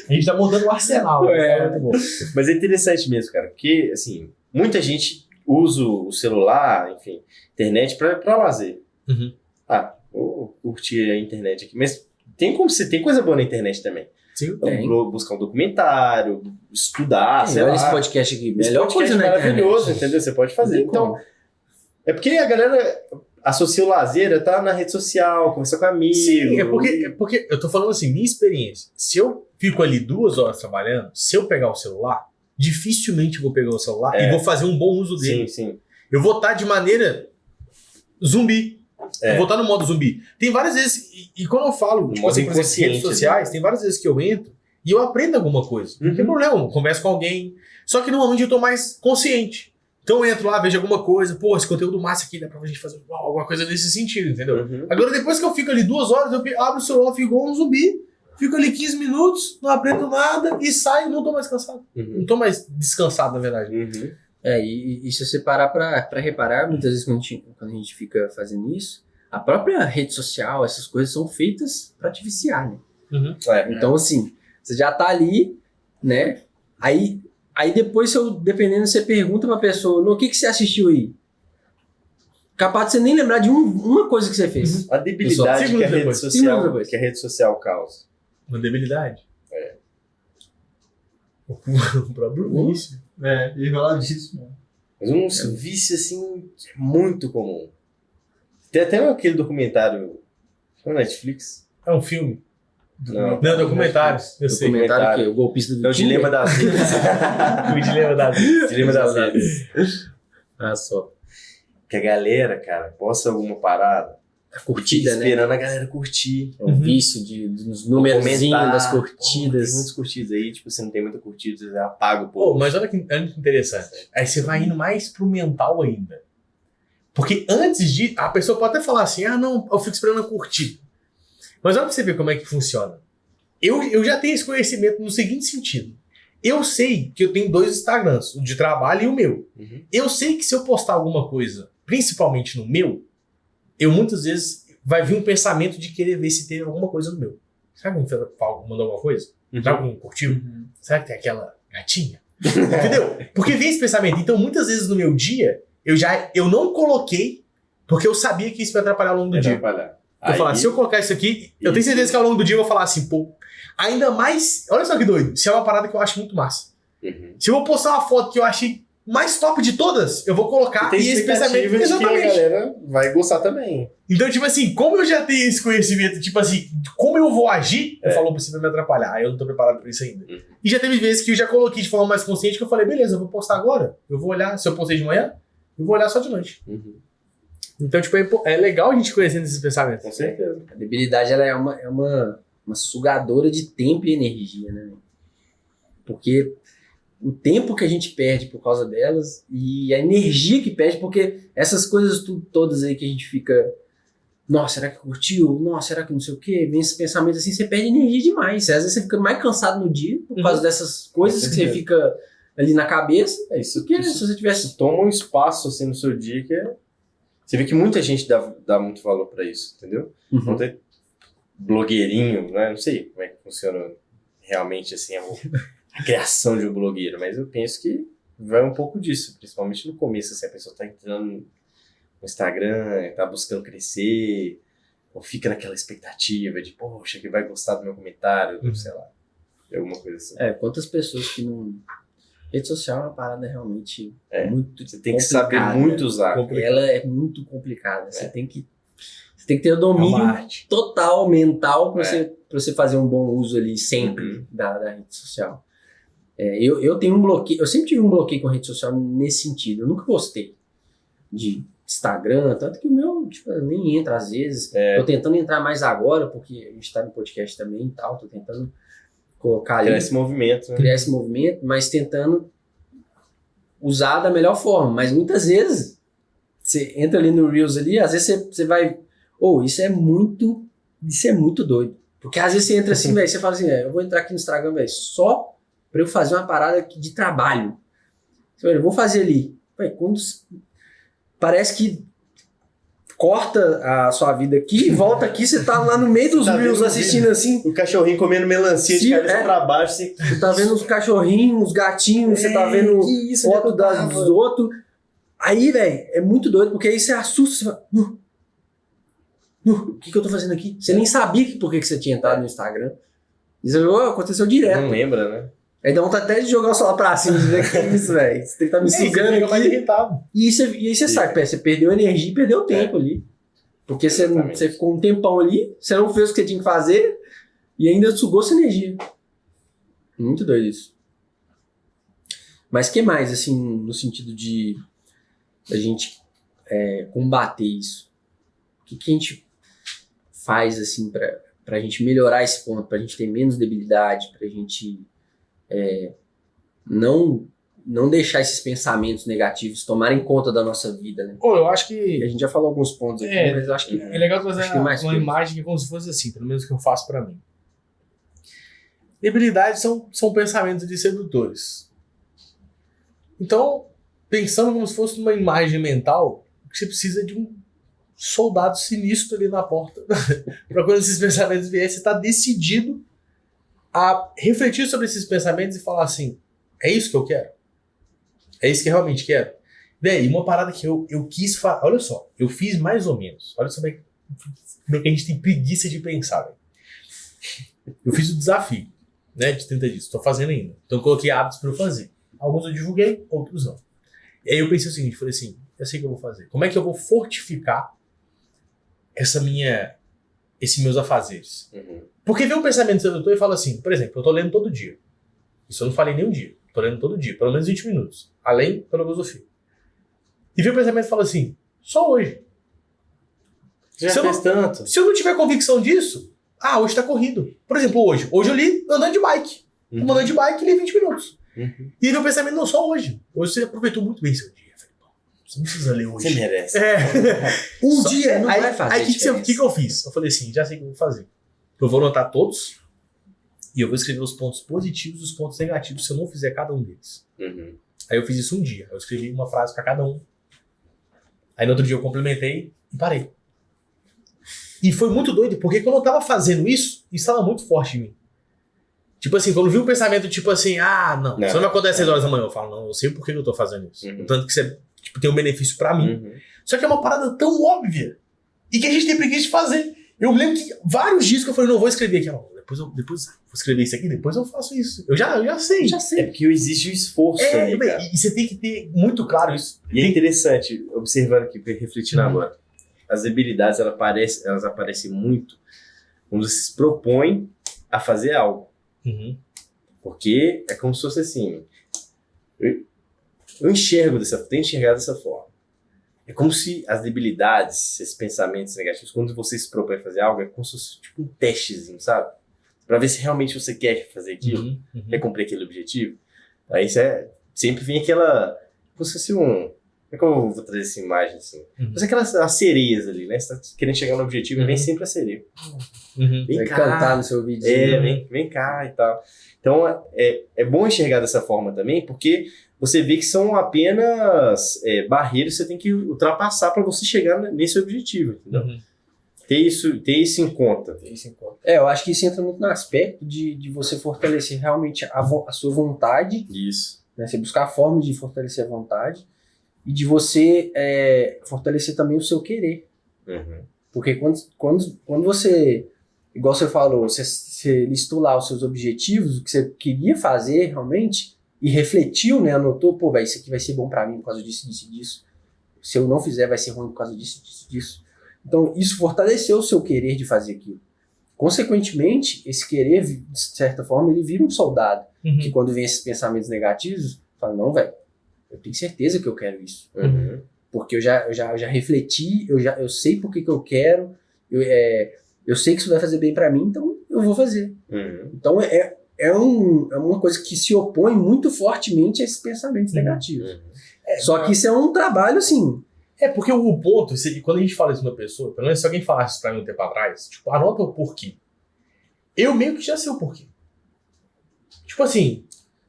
A gente tá montando um arsenal. É. Muito bom. Mas é interessante mesmo, cara, porque, assim, muita gente usa o celular, enfim, internet pra lazer. Uhum. Ah, vou curtir a internet aqui. Mas tem coisa boa na internet também. Sim. Então, Tem. buscar um documentário, estudar, sei Olha lá. esse podcast aqui. Esse Melhor podcast coisa na maravilhoso, internet. entendeu? Você pode fazer. Não tem Então, como. é porque a galera associa o lazer a tá na rede social, conversar com amigos. Sim, é porque eu tô falando assim, minha experiência. Se eu fico ali 2 horas trabalhando, se eu pegar o celular, dificilmente eu vou pegar o celular e vou fazer um bom uso dele. Sim, sim. Eu vou estar de maneira zumbi. É. Eu vou estar no modo zumbi. Tem várias vezes, e quando eu falo, tipo modo assim, por exemplo, inconsciente, redes sociais, tem várias vezes que eu entro e eu aprendo alguma coisa. Não tem Uhum. problema, eu converso com alguém. Só que normalmente eu tô mais consciente. Então eu entro lá, vejo alguma coisa, pô, esse conteúdo massa aqui, dá pra gente fazer alguma coisa nesse sentido, entendeu? Uhum. Agora, depois que eu fico ali 2 horas, eu abro o celular, fico igual um zumbi, fico ali 15 minutos, não aprendo nada e saio, não tô mais cansado. Uhum. Não tô mais descansado, na verdade. Uhum. E se você parar pra reparar, muitas vezes quando a gente fica fazendo isso, a própria rede social, essas coisas são feitas pra te viciar, né? Uhum. Então, assim, você já tá ali, né? Aí depois, dependendo, você pergunta pra pessoa, no que você assistiu aí? Capaz de você nem lembrar de uma coisa que você fez. A debilidade Segundos que a rede depois. Segundos social, depois. que a rede social causa. Uma debilidade. É. O próprio vício. É, e falar disso, mano. Mas um vício, assim, muito comum. Tem até aquele documentário na Netflix. É um filme. Não. Não, documentário. Eu sei. Documentário que o golpista do É o Tinder. Dilema das Redes. O dilema da Dilema das Redes. Ah, só. Que a galera, cara, posta alguma parada, A fica curtida, né? esperando a galera curtir. É um vício dos númerozinhos Comentar. das Pô, curtidas. tem muitas curtidas aí, tipo, você não tem muita curtida, você apaga o Pô, povo. mas olha que interessante. Aí você vai indo mais pro mental ainda. Porque antes de... A pessoa pode até falar assim, ah, não, eu fico esperando a curtir. Mas olha pra você ver como é que funciona. Eu já tenho esse conhecimento no seguinte sentido. Eu sei que eu tenho 2 Instagrams, o de trabalho e o meu. Uhum. Eu sei que se eu postar alguma coisa, principalmente no meu, eu muitas vezes vai vir um pensamento de querer ver se tem alguma coisa no meu. Será que alguém mandou alguma coisa? Será que alguém curtiu? Será que tem aquela gatinha? Entendeu? Porque vem esse pensamento. Então, muitas vezes no meu dia, eu não coloquei porque eu sabia que isso vai atrapalhar ao longo do dia. Atrapalhar. Eu vou falar, se eu colocar isso aqui, eu tenho certeza que ao longo do dia eu vou falar assim, pô, ainda mais, olha só que doido, se é uma parada que eu acho muito massa. Uhum. Se eu vou postar uma foto que eu achei mais top de todas, eu vou colocar Tem e esse pensamento... expectativa de que a Exatamente. galera vai gostar também. Então, tipo assim, como eu já tenho esse conhecimento, tipo assim, como eu vou agir, eu falo, você vai me atrapalhar, eu não tô preparado pra isso ainda. Uhum. E já teve vezes que eu já coloquei de forma mais consciente que eu falei, beleza, eu vou postar agora, eu vou olhar, se eu postei de manhã, eu vou olhar só de noite. Uhum. Então, tipo, é legal a gente conhecendo esses pensamentos. Com certeza. A debilidade ela é uma sugadora de tempo e energia, né? Porque o tempo que a gente perde por causa delas e a energia que perde, porque essas coisas todas aí que a gente fica, nossa, será que curtiu? Nossa, será que não sei o quê? Vem esses pensamentos assim, você perde energia demais. Às vezes você fica mais cansado no dia por causa dessas coisas que você fica ali na cabeça. Isso Porque se você tivesse... toma um espaço assim no seu dia que é... Você vê que muita gente dá muito valor pra isso, entendeu? Não tem blogueirinho, né? Não sei como é que funciona realmente assim a criação de um blogueiro, mas eu penso que vai um pouco disso, principalmente no começo, assim, a pessoa tá entrando no Instagram, tá buscando crescer, ou fica naquela expectativa de, poxa, que vai gostar do meu comentário, sei lá, alguma coisa assim. Quantas pessoas que não... Rede social é uma parada realmente muito Você tem que saber complicada. muito usar. Ela é muito complicada. Você tem que ter o domínio arte. total, mental, pra você fazer um bom uso ali sempre da rede social. Eu tenho um bloqueio, eu sempre tive um bloqueio com a rede social nesse sentido. Eu nunca gostei de Instagram, tanto que o meu nem entra às vezes. Tô tentando entrar mais agora, porque a gente tá no podcast também e tal, tô tentando colocar ali, Criar esse movimento, né? criar esse movimento, mas tentando usar da melhor forma. Mas muitas vezes você entra ali no Reels ali, às vezes você vai, isso é muito doido. Porque às vezes você entra assim, velho, você fala assim, eu vou entrar aqui no Instagram, velho, só pra eu fazer uma parada aqui de trabalho. Eu vou fazer ali. Véio, parece que corta a sua vida aqui e volta aqui, você tá lá no meio dos Reels assistindo assim. O cachorrinho comendo melancia de cabeça pra baixo. Você tá vendo os cachorrinhos, os gatinhos, você tá vendo foto dos outros. Aí, velho, é muito doido, porque aí você assusta, você fala, o que eu tô fazendo aqui? Você nem sabia por que você tinha entrado no Instagram. E você falou, aconteceu direto. Não lembra, né? Aí dá vontade até de jogar o celular pra cima, dizer que é isso, velho. Você tem que estar me sugando aqui. Mais irritado. E aí você sabe, você perdeu energia e perdeu tempo ali. Porque você ficou um tempão ali, você não fez o que você tinha que fazer e ainda sugou sua energia. Muito doido isso. Mas o que mais, assim, no sentido de a gente combater isso? O que a gente faz, assim, pra gente melhorar esse ponto, pra gente ter menos debilidade, pra gente não deixar esses pensamentos negativos tomarem conta da nossa vida, né? Eu acho que A gente já falou alguns pontos aqui, mas eu acho que... é legal trazer acho que mais uma coisa. imagem que é como se fosse assim, pelo menos que eu faço pra mim. Debilidades são pensamentos de sedutores. Então, pensando como se fosse uma imagem mental, você precisa de um soldado sinistro ali na porta. Para quando esses pensamentos vierem, você está decidido a refletir sobre esses pensamentos e falar assim, é isso que eu quero? É isso que eu realmente quero? Daí, uma parada que eu quis fazer, olha só, eu fiz mais ou menos, olha só como é que a gente tem preguiça de pensar, velho. Eu fiz o desafio, né, de 30 dias, estou fazendo ainda. Então eu coloquei hábitos para eu fazer. Alguns eu divulguei, outros não. E aí eu pensei o seguinte, falei assim, eu sei o que eu vou fazer. Como é que eu vou fortificar esses meus afazeres? Porque vem um pensamento sedutor e fala assim, por exemplo, eu tô lendo todo dia. Isso eu não falei nem um dia. Tô lendo todo dia, pelo menos 20 minutos. Além da filosofia. E vem um pensamento e fala assim, só hoje. Já fez tanto. Se eu não tiver convicção disso, hoje tá corrido. Por exemplo, hoje. Hoje eu li andando de bike. Andando de bike, li 20 minutos. E vem o pensamento, não, só hoje. Hoje você aproveitou muito bem seu dia. Você não precisa ler hoje. Você merece. Dia não vai fazer Aí o que eu fiz? Eu falei assim, já sei o que eu vou fazer. Eu vou anotar todos e eu vou escrever os pontos positivos e os pontos negativos se eu não fizer cada um deles. Aí eu fiz isso um dia. Eu escrevi uma frase pra cada um. Aí no outro dia eu complementei e parei. E foi muito doido, porque quando eu tava fazendo isso estava muito forte em mim. Tipo assim, quando eu vi um pensamento tipo assim, não, isso não me acontece às 6 horas da manhã. Eu falo, não, eu sei por que eu tô fazendo isso. Tanto que você tem um benefício pra mim. Só que é uma parada tão óbvia e que a gente tem preguiça de fazer. Eu me lembro que vários dias que eu falei, não, vou escrever aqui. Depois eu vou escrever isso aqui, depois eu faço isso. Eu já sei. É porque existe o esforço ali, cara. E você tem que ter muito claro isso. E é interessante, observando aqui, refletindo agora, as debilidades elas aparecem muito quando você se propõe a fazer algo. Porque é como se fosse assim, eu tenho enxergado dessa forma. É como se as debilidades, esses pensamentos negativos, quando você se propõe a fazer algo, é como se fosse tipo um testezinho, sabe? Pra ver se realmente você quer fazer aquilo, quer cumprir aquele objetivo. Aí sempre vem aquela, como se fosse é que eu vou trazer essa imagem assim? Mas aquelas as sereias ali, né? Você tá querendo chegar no objetivo e vem sempre a sereia. Vem Vai cá. cantar no seu vídeo. Vem cá e tal. Então é bom enxergar dessa forma também, porque você vê que são apenas barreiras que você tem que ultrapassar para você chegar nesse objetivo, entendeu? Ter isso em conta. Eu acho que isso entra muito no aspecto de você fortalecer realmente a sua vontade, Isso. né? Você buscar formas de fortalecer a vontade e de você fortalecer também o seu querer. Porque quando você, igual você falou, você listou lá os seus objetivos, o que você queria fazer realmente, e refletiu, né? Anotou, pô, isso aqui vai ser bom pra mim por causa disso, disso e disso. Se eu não fizer, vai ser ruim por causa disso, disso, disso. Então, isso fortaleceu o seu querer de fazer aquilo. Consequentemente, esse querer, de certa forma, ele vira um soldado. Que quando vem esses pensamentos negativos, fala, não, velho, eu tenho certeza que eu quero isso. Porque eu já refleti, eu sei por que eu quero, eu sei que isso vai fazer bem pra mim, então eu vou fazer. Então, é uma coisa que se opõe muito fortemente a esses pensamentos negativos. Só que isso é um trabalho, assim... Porque o ponto, quando a gente fala isso numa pessoa, pelo menos se alguém falasse isso pra mim um tempo atrás, tipo, anota o porquê. Eu meio que já sei o porquê. Tipo assim,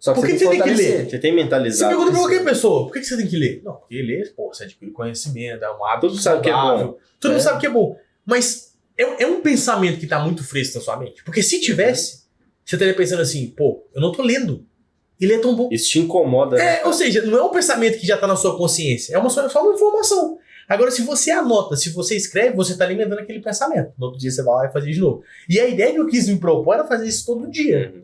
Só que por que você tem que ler? Você tem Você mentalizado. pergunta pra qualquer pessoa, por que você tem que ler? Não, porque ler, pô, você adquire conhecimento, é um hábito. Todo mundo sabe que é bom. Todo mundo sabe que é bom. Mas é um pensamento que tá muito fresco na sua mente. Porque se tivesse, você estaria pensando assim, pô, eu não tô lendo. Ele é tão bom. Isso te incomoda, né? Ou seja, não é um pensamento que já tá na sua consciência, é só uma informação. Agora, se você anota, se você escreve, você tá alimentando aquele pensamento. No outro dia você vai lá e faz de novo. E a ideia que eu quis me propor era fazer isso todo dia.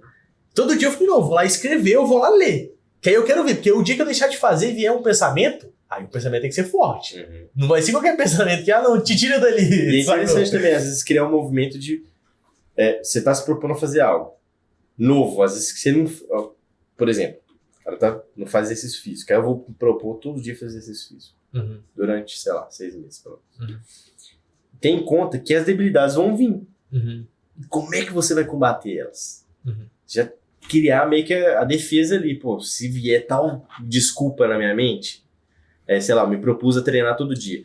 Todo dia eu falei, não, vou lá escrever, eu vou lá ler. Que aí eu quero ver, porque o dia que eu deixar de fazer e vier um pensamento, aí o pensamento tem que ser forte. Não vai ser qualquer pensamento que, não, te tira dali. E é interessante também, às vezes, criar um movimento de... você tá se propondo a fazer algo novo, às vezes que você não... Por exemplo, o cara não faz exercício físico, aí eu vou propor todo dia fazer exercício físico. Durante, sei lá, 6 meses. Pronto. Tem em conta que as debilidades vão vir. Como é que você vai combater elas? Já criar meio que a defesa ali, pô, se vier tal desculpa na minha mente, sei lá, me propus a treinar todo dia.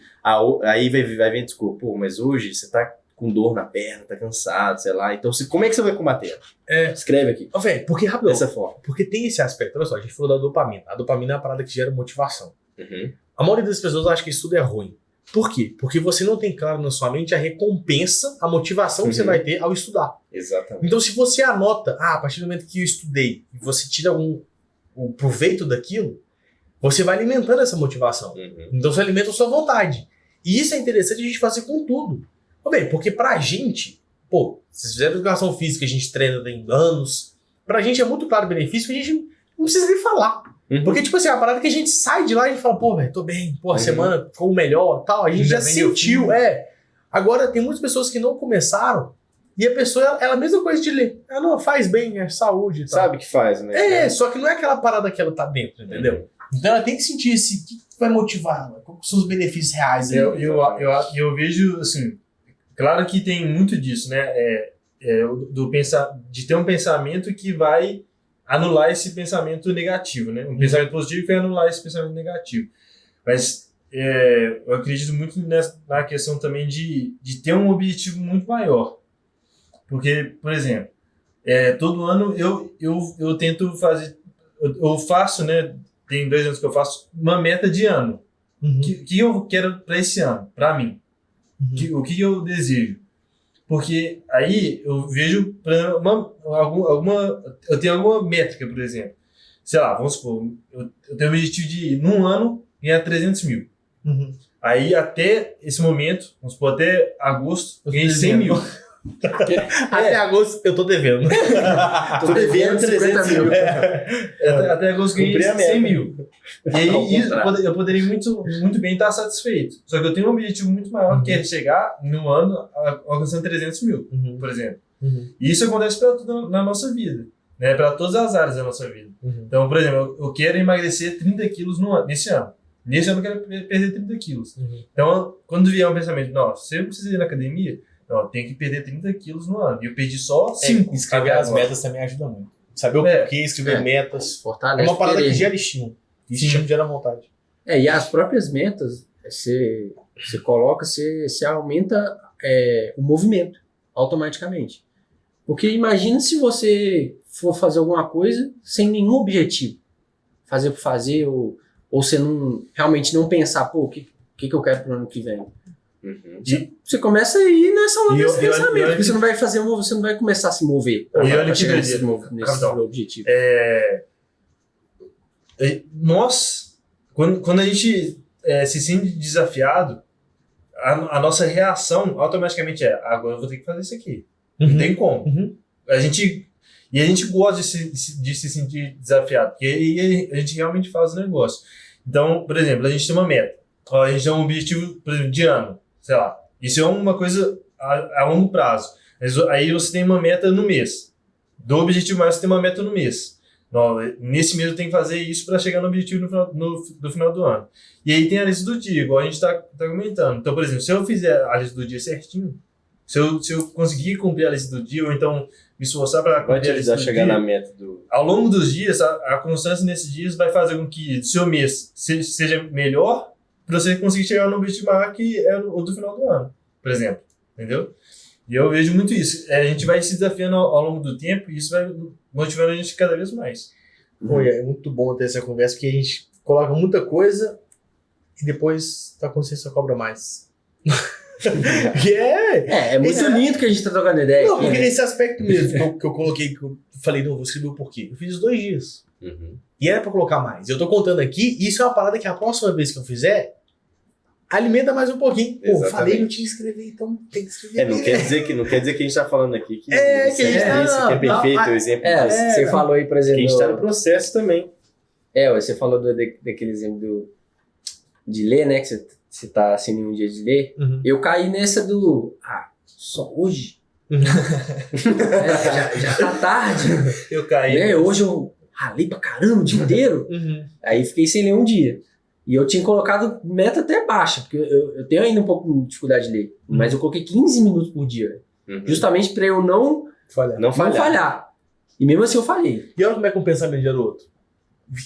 Aí vai vir desculpa, pô, mas hoje você tá com dor na perna, tá cansado, sei lá. Então, como é que você vai combater? Escreve aqui. Velho, porque, rapidão, dessa forma. porque tem esse aspecto. Olha só, a gente falou da dopamina. A dopamina é uma parada que gera motivação. A maioria das pessoas acha que isso tudo é ruim. Por quê? Porque você não tem claro na sua mente a recompensa, a motivação que você vai ter ao estudar. Exatamente. Então, se você anota, a partir do momento que eu estudei, e você tira o proveito daquilo, você vai alimentando essa motivação. Então, você alimenta a sua vontade. E isso é interessante a gente fazer com tudo. Bem, porque pra gente, pô, se fizeram educação física, a gente treina tem anos, pra gente é muito claro o benefício que a gente não precisa nem falar. Porque, tipo assim, a parada que a gente sai de lá e a gente fala, pô, velho, tô bem, pô, a semana ficou melhor, tal, a gente já sentiu, Agora, tem muitas pessoas que não começaram e a pessoa, ela a mesma coisa de ler. Ela não faz bem, é saúde e tal. Sabe que faz, né? Só que não é aquela parada que ela tá dentro, entendeu? Então ela tem que sentir o que vai motivar ela, quais são os benefícios reais aí. Eu vejo, assim, claro que tem muito disso, né? De ter um pensamento que vai anular esse pensamento negativo, né? Um pensamento positivo que vai anular esse pensamento negativo. Mas eu acredito muito na questão também de ter um objetivo muito maior. Porque, por exemplo, todo ano eu tento fazer... Eu faço, né? Tem 2 anos que eu faço uma meta de ano. Que eu quero para esse ano, para mim. O que eu desejo. Porque aí eu vejo eu tenho alguma métrica, por exemplo. Sei lá, vamos supor, eu tenho o objetivo de, num ano, ganhar 300 mil. Aí até esse momento, vamos supor, até agosto, eu ganhei 100 mil. Até agosto eu tô devendo. Tô devendo 300 mil. Até agosto eu ganhei 100 mil. E aí eu poderia muito bem estar satisfeito. Só que eu tenho um objetivo muito maior, que é chegar no ano alcançando 300 mil, por exemplo. E isso acontece para tudo na nossa vida, né? Para todas as áreas da nossa vida. Então, por exemplo, eu quero emagrecer 30 quilos nesse ano. Nesse ano eu quero perder 30 quilos. Então, quando vier um pensamento, nossa, você precisa ir na academia, não, eu tenho que perder 30 quilos no ano. E eu perdi só 5. Escrever as metas também ajuda muito. Saber o porquê, escrever metas. Fortalece É uma parada querer. que gera estímulo. E estímulo gera vontade. E as próprias metas, você coloca, você aumenta o movimento automaticamente. Porque imagina se você for fazer alguma coisa sem nenhum objetivo. Fazer por fazer, ou você realmente não pensar, o que eu quero pro ano que vem. Uhum. Você começa a ir nessa onda desse pensamento, porque você você não vai começar a se mover. E olha que chegar nesse Capitão, objetivo. Nós, quando a gente se sente desafiado, a nossa reação automaticamente agora eu vou ter que fazer isso aqui. Não tem como. Uhum. A gente gosta de se sentir desafiado, porque aí a gente realmente faz o negócio. Então, por exemplo, a gente tem uma meta. A gente tem um objetivo, por exemplo, de ano. Sei lá. Isso é uma coisa a longo prazo. Mas aí você tem uma meta no mês. Do objetivo mais, você tem uma meta no mês. Nesse mês eu tenho que fazer isso para chegar no objetivo do final do ano. E aí tem a lista do dia, igual a gente está comentando. Então, por exemplo, se eu fizer a lista do dia certinho, se eu conseguir cumprir a lista do dia, ou então me esforçar para cumprir a lista do dia, na meta do... ao longo dos dias, a constância nesses dias vai fazer com que o seu mês seja melhor para você conseguir chegar no objetivo maior, que é o do final do ano, por exemplo. Entendeu? E eu vejo muito isso. A gente vai se desafiando ao longo do tempo e isso vai motivando a gente cada vez mais. Pô, é muito bom ter essa conversa, porque a gente coloca muita coisa e depois a consciência cobra mais. É muito lindo que a gente tá trocando ideia. Não, aqui, porque né? nesse aspecto mesmo que eu coloquei, que eu falei, não, vou escrever o porquê. Eu fiz 2 dias. Uhum. E era pra colocar mais. Eu tô contando aqui, e isso é uma parada que a próxima vez que eu fizer, alimenta mais um pouquinho. Pô, Exatamente. falei não tinha que escrever, então tem que escrever. Não quer dizer que a gente tá falando aqui que que a gente isso tá- que é perfeito, o exemplo disso. Você falou aí, por Que exemplo... a gente tá no processo também. Você falou daquele exemplo de ler, né? Que você tá sem nenhum dia de ler. Uhum. Eu caí nessa só hoje? Uhum. Já tá tarde. Eu caí. Né? Hoje eu ralei pra caramba o dia inteiro. Uhum. Aí fiquei sem ler um dia. E eu tinha colocado meta até baixa, porque eu tenho ainda um pouco de dificuldade de ler. Mas eu coloquei 15 minutos por dia. Uhum. Justamente pra eu não Não falhar. falhar. E mesmo assim eu falei. E olha como é que um pensamento gera o outro.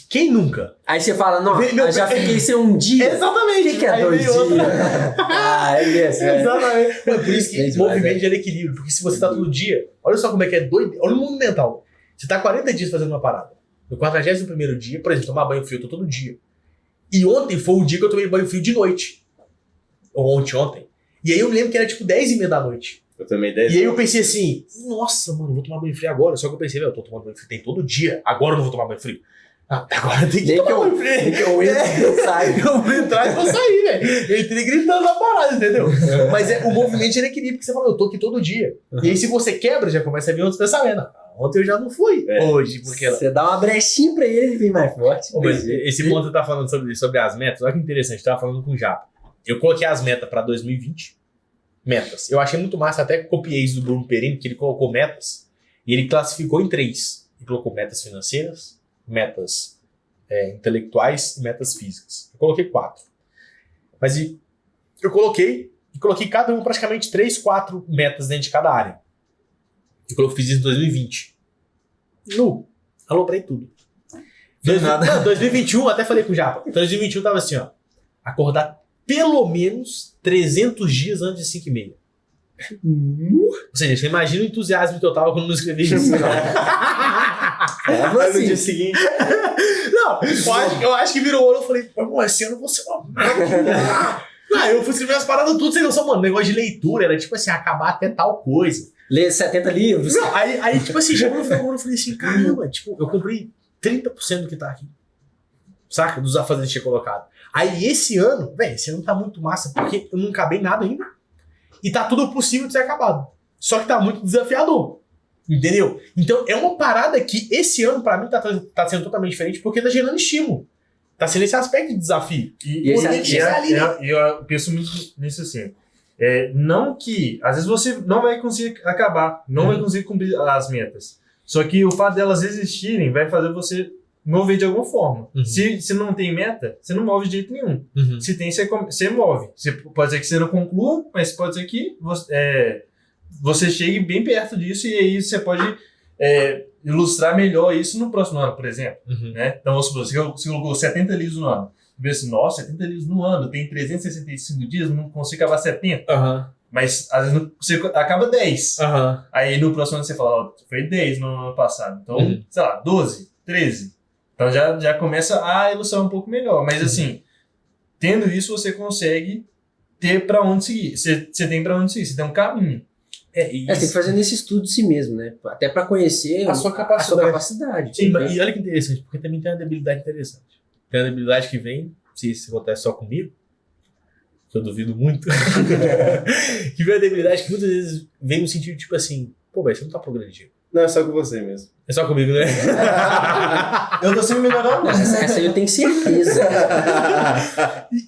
Quem nunca? Aí você fala, não, Vem, meu- eu já fiquei sem um dia. Exatamente. O que é Aí 2 vem outra. dias? É mesmo. Exatamente. Por isso que Fez movimento mais, gera equilíbrio. Porque se você tá todo dia, olha só como é que é doido. Olha o mundo mental. Você tá 40 dias fazendo uma parada. No 41º dia, por exemplo, tomar banho frio, eu tô todo dia. E ontem foi o dia que eu tomei banho frio de noite. Ou ontem. E aí eu me lembro que era tipo 10h30 da noite. Eu também 10 E aí eu pensei assim, nossa, mano, vou tomar banho frio agora. Só que eu pensei, eu tô tomando banho frio tem todo dia. Agora eu não vou tomar banho frio. Agora tem que Nem que tomar eu- banho frio. nem que eu entre e eu saio. Eu vou entrar e vou sair, velho. Eu entrei gritando na parada, entendeu? Mas o movimento gera equilíbrio, porque você fala, eu tô aqui todo dia. E aí se você quebra, já começa a vir outros pensamentos. Ontem eu já não fui. Hoje, porque ela... Você dá uma brechinha pra ele e vem mais forte. Ô, mas esse ponto que você tá falando sobre as metas, olha que interessante, eu tava falando com o Japa. Eu coloquei as metas pra 2020. Metas. Eu achei muito massa, até copiei isso do Bruno Perini, que ele colocou metas e ele classificou em 3. Ele colocou metas financeiras, metas intelectuais e metas físicas. Eu coloquei 4. Mas eu coloquei cada um praticamente 3, 4 metas dentro de cada área. Eu fiz isso em 2020. Aloprei tudo. Não, 2021, até falei com o Japa. 2021 tava assim, ó. Acordar pelo menos 300 dias antes de 5h30. Ou seja, você imagina o entusiasmo que eu tava quando não escrevi isso. Aí no dia seguinte. Não, eu acho que virou o olho e falei, pô, esse ano eu vou ser uma máquina. Não, eu fui escrever as paradas tudo sem noção, mano. Negócio de leitura, era tipo assim, acabar até tal coisa. Ler 70 livros. Não, aí tipo assim, chegou no final do ano, eu falei assim, caramba, tipo, eu cumpri 30% do que tá aqui. Saca? Dos afazeres que tinha colocado. Aí esse ano tá muito massa, porque eu não acabei nada ainda. E tá tudo possível de ser acabado. Só que tá muito desafiador. Entendeu? Então é uma parada que esse ano pra mim tá sendo totalmente diferente, porque tá gerando estímulo. Tá sendo esse aspecto de desafio. E esse Eu penso muito nisso assim. Não que, às vezes você não vai conseguir acabar, não vai conseguir cumprir as metas. Só que o fato delas existirem vai fazer você mover de alguma forma. Uhum. Se não tem meta, você não move de jeito nenhum. Uhum. Se tem, você move. Pode ser que você não conclua, mas pode ser que você chegue bem perto disso e aí você pode ilustrar melhor isso no próximo ano, por exemplo. Uhum. Né? Então, vamos supor, você colocou 70 livros no ano. vê assim, nossa, 70 livros no ano, tem 365 dias, não consigo acabar 70. Aham. Mas às vezes você acaba 10. Aham. Aí no próximo ano você fala, ó, foi 10 no ano passado. Então, Uhum. sei lá, 12, 13. Então já começa a ilustrar um pouco melhor. Mas assim, tendo isso, você consegue ter pra onde seguir. Você tem pra onde seguir, você tem um caminho. E Você tem que fazer nesse estudo de si mesmo, né? Até pra conhecer A sua capacidade. Sim, E olha que interessante, porque também tem uma debilidade interessante. Tem uma debilidade que vem, não sei se acontece só comigo, que eu duvido muito, que vem uma debilidade que muitas vezes vem no sentido tipo assim, pô, velho, você não tá progredindo. Não, é só com você mesmo. É só comigo, né? Eu tô sempre melhorando. essa aí eu tenho certeza.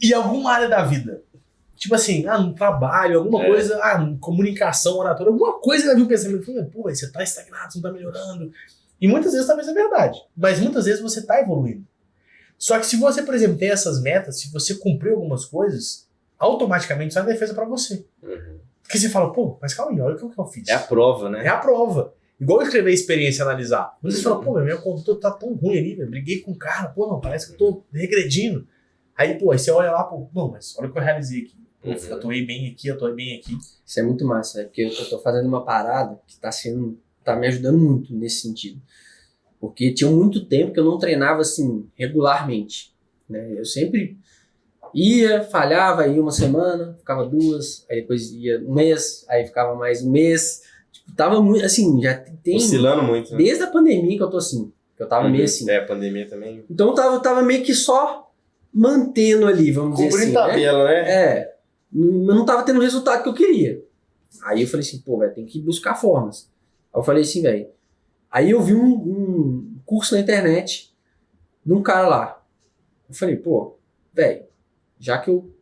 E alguma área da vida. Tipo assim, no trabalho, alguma coisa, comunicação, oratória, alguma coisa já viu o pensamento, pô, véio, você tá estagnado, você não tá melhorando. E muitas vezes talvez é verdade, mas muitas vezes você tá evoluindo. Só que se você, por exemplo, tem essas metas, se você cumprir algumas coisas, automaticamente sai a defesa pra você. Uhum. Porque você fala, pô, mas calma aí, olha o que eu fiz. É a prova, né? É a prova. Igual escrever experiência e analisar. Você fala, pô, minha conduta tá tão ruim ali, velho. Briguei com o cara, pô, não, parece que eu tô regredindo. Aí, pô, aí você olha lá, pô, não, mas olha o que eu realizei aqui. Pô, eu atuei bem aqui, eu atuei bem aqui. Isso é muito massa, né? Porque eu tô fazendo uma parada que tá me ajudando muito nesse sentido. Porque tinha muito tempo que eu não treinava assim, regularmente, né? Eu sempre ia, falhava, ia uma semana, ficava 2, aí depois ia um mês, aí ficava mais um mês. Tipo, tava muito, assim, já tem... Oscilando muito, né? Desde a pandemia que eu tô assim, que eu tava meio assim. É, a pandemia também. Então eu tava meio que só mantendo ali, vamos dizer assim, Cumprindo tabela, né? não tava tendo o resultado que eu queria. Aí eu falei assim, pô, velho, tem que buscar formas. Aí eu falei assim, velho. Aí eu vi um curso na internet de um cara lá. Eu falei, pô, velho, já que eu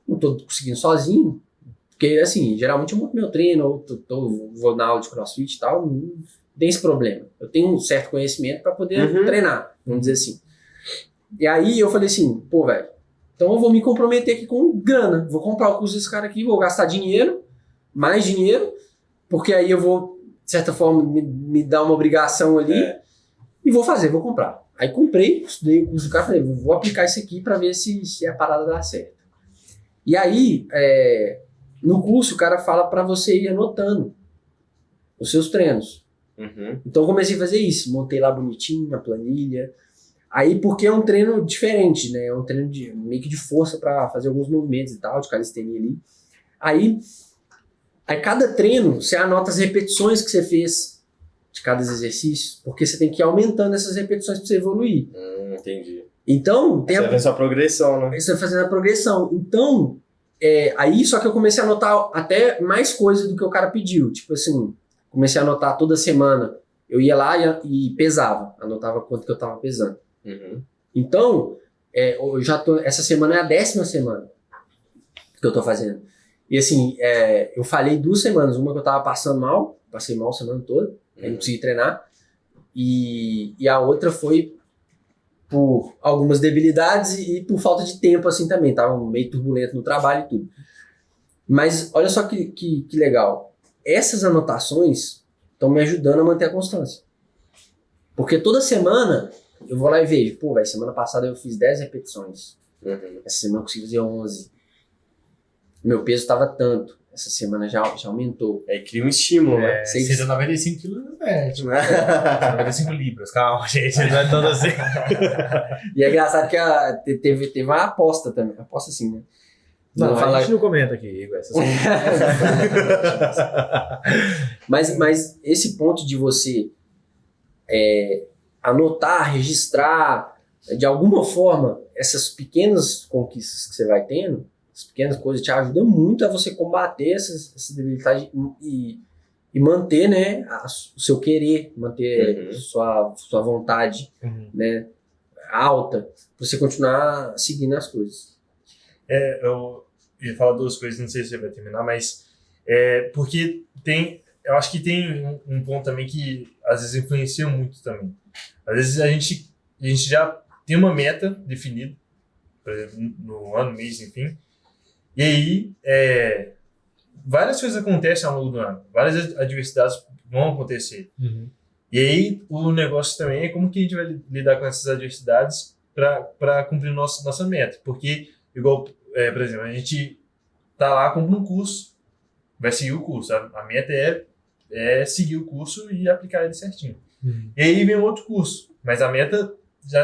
não tô conseguindo sozinho, porque assim, geralmente eu monto meu treino, ou vou na aula de crossfit e tal, não tem esse problema. Eu tenho um certo conhecimento para poder treinar, vamos dizer assim. E aí eu falei assim, pô, velho, então eu vou me comprometer aqui com grana. Vou comprar o curso desse cara aqui, vou gastar dinheiro, mais dinheiro, porque aí eu vou, de certa forma, me dar uma obrigação ali e vou comprar. Aí comprei, estudei o curso do cara, falei, vou aplicar isso aqui para ver se a parada dá certo. E aí, no curso, o cara fala para você ir anotando os seus treinos. Então eu comecei a fazer isso, montei lá bonitinho a planilha. Aí, porque é um treino diferente, né? É um treino meio que de força para fazer alguns movimentos e tal, de calistenia ali. Aí cada treino, você anota as repetições que você fez de cada exercício, porque você tem que ir aumentando essas repetições para você evoluir. Entendi. Então, Você vai ver sua progressão, né? Você vai fazendo a progressão. Então, aí só que eu comecei a anotar até mais coisas do que o cara pediu. Tipo assim, comecei a anotar toda semana. Eu ia lá e pesava, anotava quanto que eu tava pesando. Então, eu já tô, essa semana é a 10ª semana que eu tô fazendo. E assim, eu falhei 2 semanas. Uma que eu tava passando mal, passei mal a semana toda, aí não consegui treinar. E a outra foi por algumas debilidades e por falta de tempo assim também. Tava meio turbulento no trabalho e tudo. Mas olha só que legal. Essas anotações estão me ajudando a manter a constância. Porque toda semana eu vou lá e vejo, pô, velho, semana passada eu fiz 10 repetições. Essa semana eu consegui fazer 11. Meu peso estava tanto. Essa semana já aumentou. Aí cria um estímulo, né? Você dá 95 quilos, tipo, 95 libras. Calma, gente, não é todo assim. E é engraçado que teve uma aposta também. Aposta assim, né? Não, a gente não comenta aqui, Igor, essas coisas. Mas esse ponto de você anotar, registrar, de alguma forma, essas pequenas conquistas que você vai tendo, as pequenas coisas te ajudam muito a você combater essas debilidades e manter, né, o seu querer, manter sua vontade, né, alta, pra você continuar seguindo as coisas. Eu ia falar 2 coisas, não sei se você vai terminar, mas porque eu acho que tem um ponto também que às vezes influencia muito também. Às vezes a gente já tem uma meta definida, por exemplo, no ano, mês, enfim, e aí várias coisas acontecem ao longo do ano, várias adversidades vão acontecer. E aí o negócio também é como que a gente vai lidar com essas adversidades para cumprir nossa meta. Porque, igual, por exemplo, a gente tá lá com um curso, vai seguir o curso. A meta é seguir o curso e aplicar ele certinho. E aí vem outro curso, mas a meta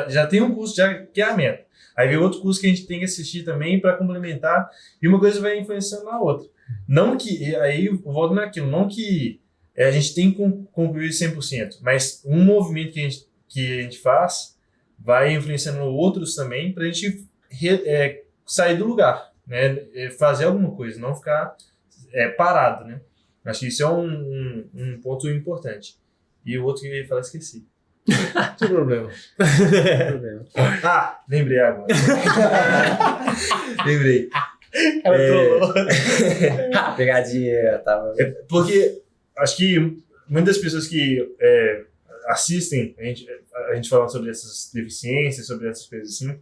já tem um curso que é a meta. Aí vem outro curso que a gente tem que assistir também para complementar, e uma coisa vai influenciando na outra. Não que, aí eu volto naquilo, não que a gente tem que concluir 100%, mas um movimento que a gente faz vai influenciando outros também para a gente sair do lugar, né? Fazer alguma coisa, não ficar parado, né? Acho que isso é um ponto importante. E o outro que eu ia falar, esqueci. Não tem problema. Lembrei agora. Lembrei. Cara, trollou. Pegadinha, tava... Porque acho que muitas pessoas que assistem a gente falando sobre essas deficiências, sobre essas coisas assim,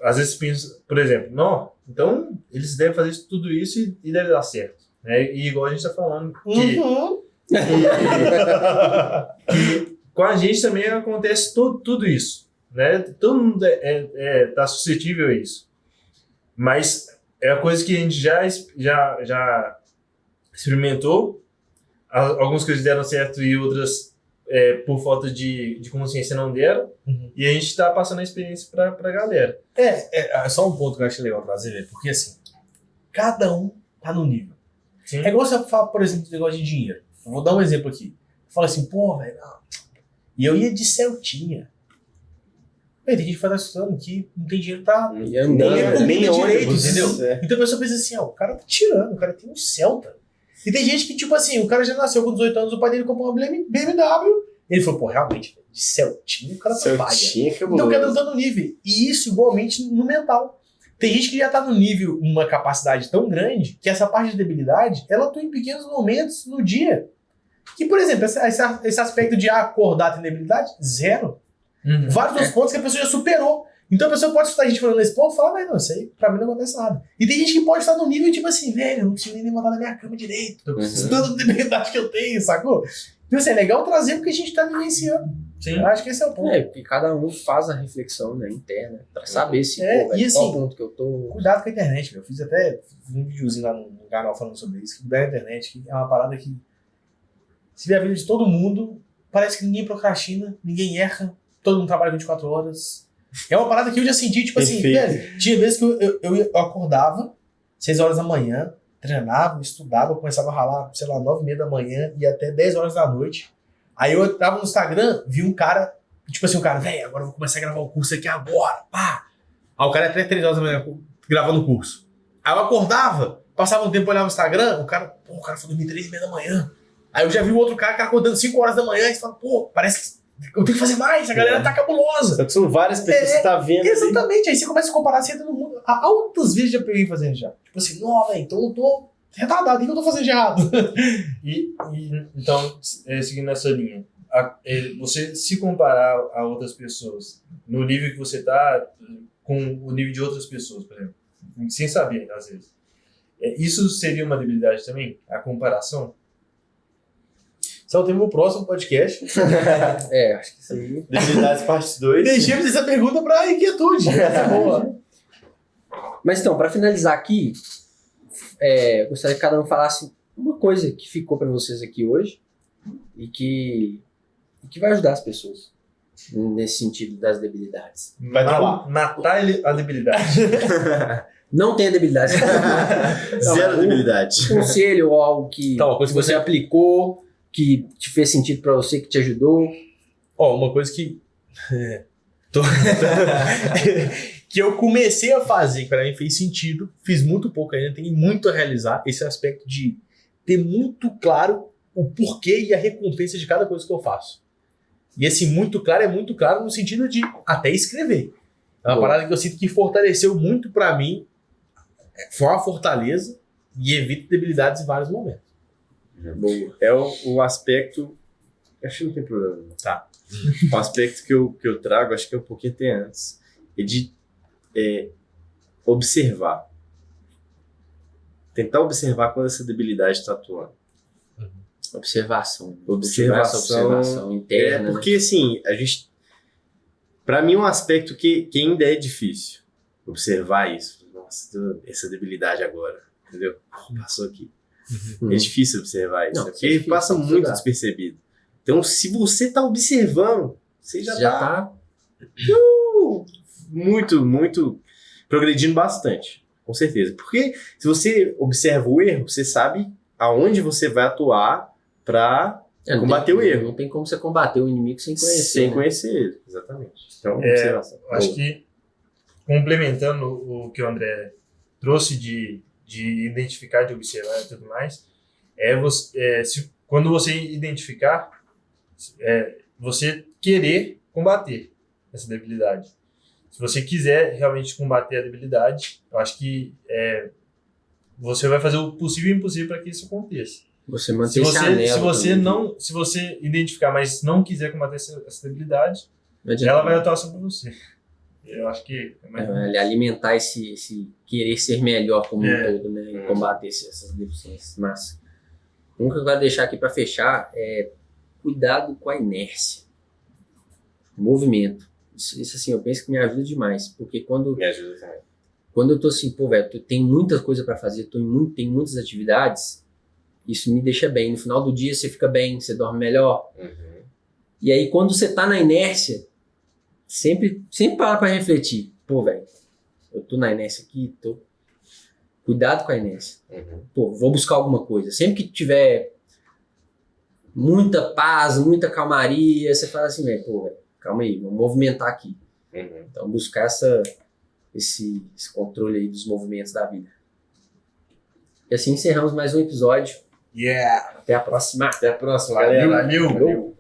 às vezes pensam, por exemplo, não, então eles devem fazer tudo isso e deve dar certo. Né? E igual a gente está falando, que com a gente também acontece tudo isso. Né? Todo mundo tá suscetível a isso. Mas é a coisa que a gente já experimentou. Algumas coisas deram certo e outras, por falta de consciência, não deram. E a gente está passando a experiência para a galera. É só um ponto que eu achei legal trazer, velho. Porque assim, cada um tá no nível. Sim. É igual você fala, por exemplo, do negócio de dinheiro. Eu vou dar um exemplo aqui. Fala assim, pô, velho, e eu ia de Celtinha. Tem gente que faz estudando que não tem dinheiro pra Nem direito, ônibus, entendeu? Então a pessoa pensa assim, o cara tá tirando, o cara tem um Celta. E tem gente que, tipo assim, o cara já nasceu com 18 anos, o pai dele comprou uma BMW. Ele falou, pô, realmente, de Celtinha o cara trabalha. Celtinha que é Então cada um bom. tá no nível. E isso igualmente no mental. Tem gente que já tá no nível, uma capacidade tão grande, que essa parte de debilidade, ela atua em pequenos momentos no dia. Que, por exemplo, esse aspecto de acordar tem debilidade, zero. Vários dos pontos que a pessoa já superou. Então a pessoa pode escutar a gente falando nesse ponto e falar, mas não, isso aí pra mim não acontece nada. E tem gente que pode estar no nível tipo assim, velho, eu não consigo nem levantar da minha cama direito. Tô precisando da debilidade que eu tenho, sacou? Então assim, é legal trazer porque a gente tá vivenciando. Sim. Eu acho que esse é o ponto. Porque cada um faz a reflexão, né, interna pra saber se, e velho, assim, qual ponto que eu tô... Cuidado com a internet, meu. Eu fiz até um videozinho lá no canal falando sobre isso. Cuidar da internet, que é uma parada que se vê a vida de todo mundo, parece que ninguém procrastina, ninguém erra, todo mundo trabalha 24 horas. É uma parada que eu já senti, tipo assim, velho, tinha vezes que eu acordava 6 horas da manhã, treinava, estudava, começava a ralar, sei lá, 9h30 da manhã e até 10 horas da noite. Aí eu tava no Instagram, vi um cara, tipo assim, velho, agora eu vou começar a gravar o curso aqui agora, pá. Aí o cara até 3 horas da manhã gravando o curso. Aí eu acordava, passava um tempo, olhava o Instagram, o cara foi dormir 3h30 da manhã. Aí eu já vi o outro cara acordando 5 horas da manhã e fala, pô, parece que eu tenho que fazer mais, a galera tá cabulosa. São várias pessoas que você tá vendo. Exatamente, aí você começa a comparar, você entra no mundo. Há altas vezes já peguei fazendo já. Tipo assim, não, velho, então eu tô retardado, o que eu tô fazendo de errado? Então, seguindo essa linha, você se comparar a outras pessoas no nível que você tá, com o nível de outras pessoas, por exemplo, sem saber, às vezes. Isso seria uma debilidade também? A comparação? Só teve o próximo podcast. Acho que isso aí... Debilidades parte 2. Deixemos essa pergunta pra inquietude. Essa é boa. Mas então, pra finalizar aqui, eu gostaria que cada um falasse uma coisa que ficou pra vocês aqui hoje e que vai ajudar as pessoas nesse sentido das debilidades. Vai matar a debilidade. Não tenha debilidade. Zero debilidade. Um conselho ou algo que Tá, uma coisa que você aplicou, que te fez sentido pra você, que te ajudou. Uma coisa que... que eu comecei a fazer, que pra mim fez sentido, fiz muito pouco ainda, tem muito a realizar, esse aspecto de ter muito claro o porquê e a recompensa de cada coisa que eu faço. E esse muito claro é muito claro no sentido de até escrever. É uma parada que eu sinto que fortaleceu muito pra mim, foi uma fortaleza e evita debilidades em vários momentos. Boa. É o aspecto... Acho que não tem problema. Tá. O aspecto que eu trago, acho que é um pouquinho até antes, é de observar. Tentar observar quando essa debilidade está atuando. Observação. Observação Observação interna. Porque assim, a gente Pra mim, um aspecto que ainda é difícil observar isso. Nossa, essa debilidade agora, entendeu? Passou aqui. É difícil observar isso, Não, né? Porque difícil passa muito observar. despercebido. Então, se você tá observando, você já tá muito progredindo bastante, com certeza. Porque se você observa o erro, você sabe aonde você vai atuar pra combater o erro. Não tem como você combater o inimigo sem conhecer. Sem né? conhecer ele, exatamente. Então, É, observação. Acho que, complementando o que o André trouxe de identificar, de observar e tudo mais, quando você identificar, você querer combater essa debilidade. Se você quiser realmente combater a debilidade, eu acho que você vai fazer o possível e impossível para que isso aconteça. Você manter esse anelo também. Se você identificar, mas não quiser combater essa debilidade, Não adianta. ela vai atuar sobre você. Eu acho que Alimentar esse querer ser melhor como um todo, né? E combater essas deficiências. Mas um que eu quero deixar aqui para fechar é cuidado com a inércia. Movimento. Isso assim, eu penso que me ajuda demais. Porque Me ajuda também. quando eu tô assim, pô, velho, tem muita coisa para fazer, tem muitas atividades, isso me deixa bem. No final do dia você fica bem, você dorme melhor. Uhum. E aí quando você tá na inércia, sempre para pra refletir. Pô, velho, eu tô na inércia aqui, cuidado com a inércia. Uhum. Pô, vou buscar alguma coisa. Sempre que tiver muita paz, muita calmaria, você fala assim, velho, pô, velho, calma aí, vamos movimentar aqui. Uhum. Então buscar esse controle aí dos movimentos da vida. E assim encerramos mais um episódio. Yeah! Até a próxima. Até a próxima, Valeu, galera. valeu! Valeu.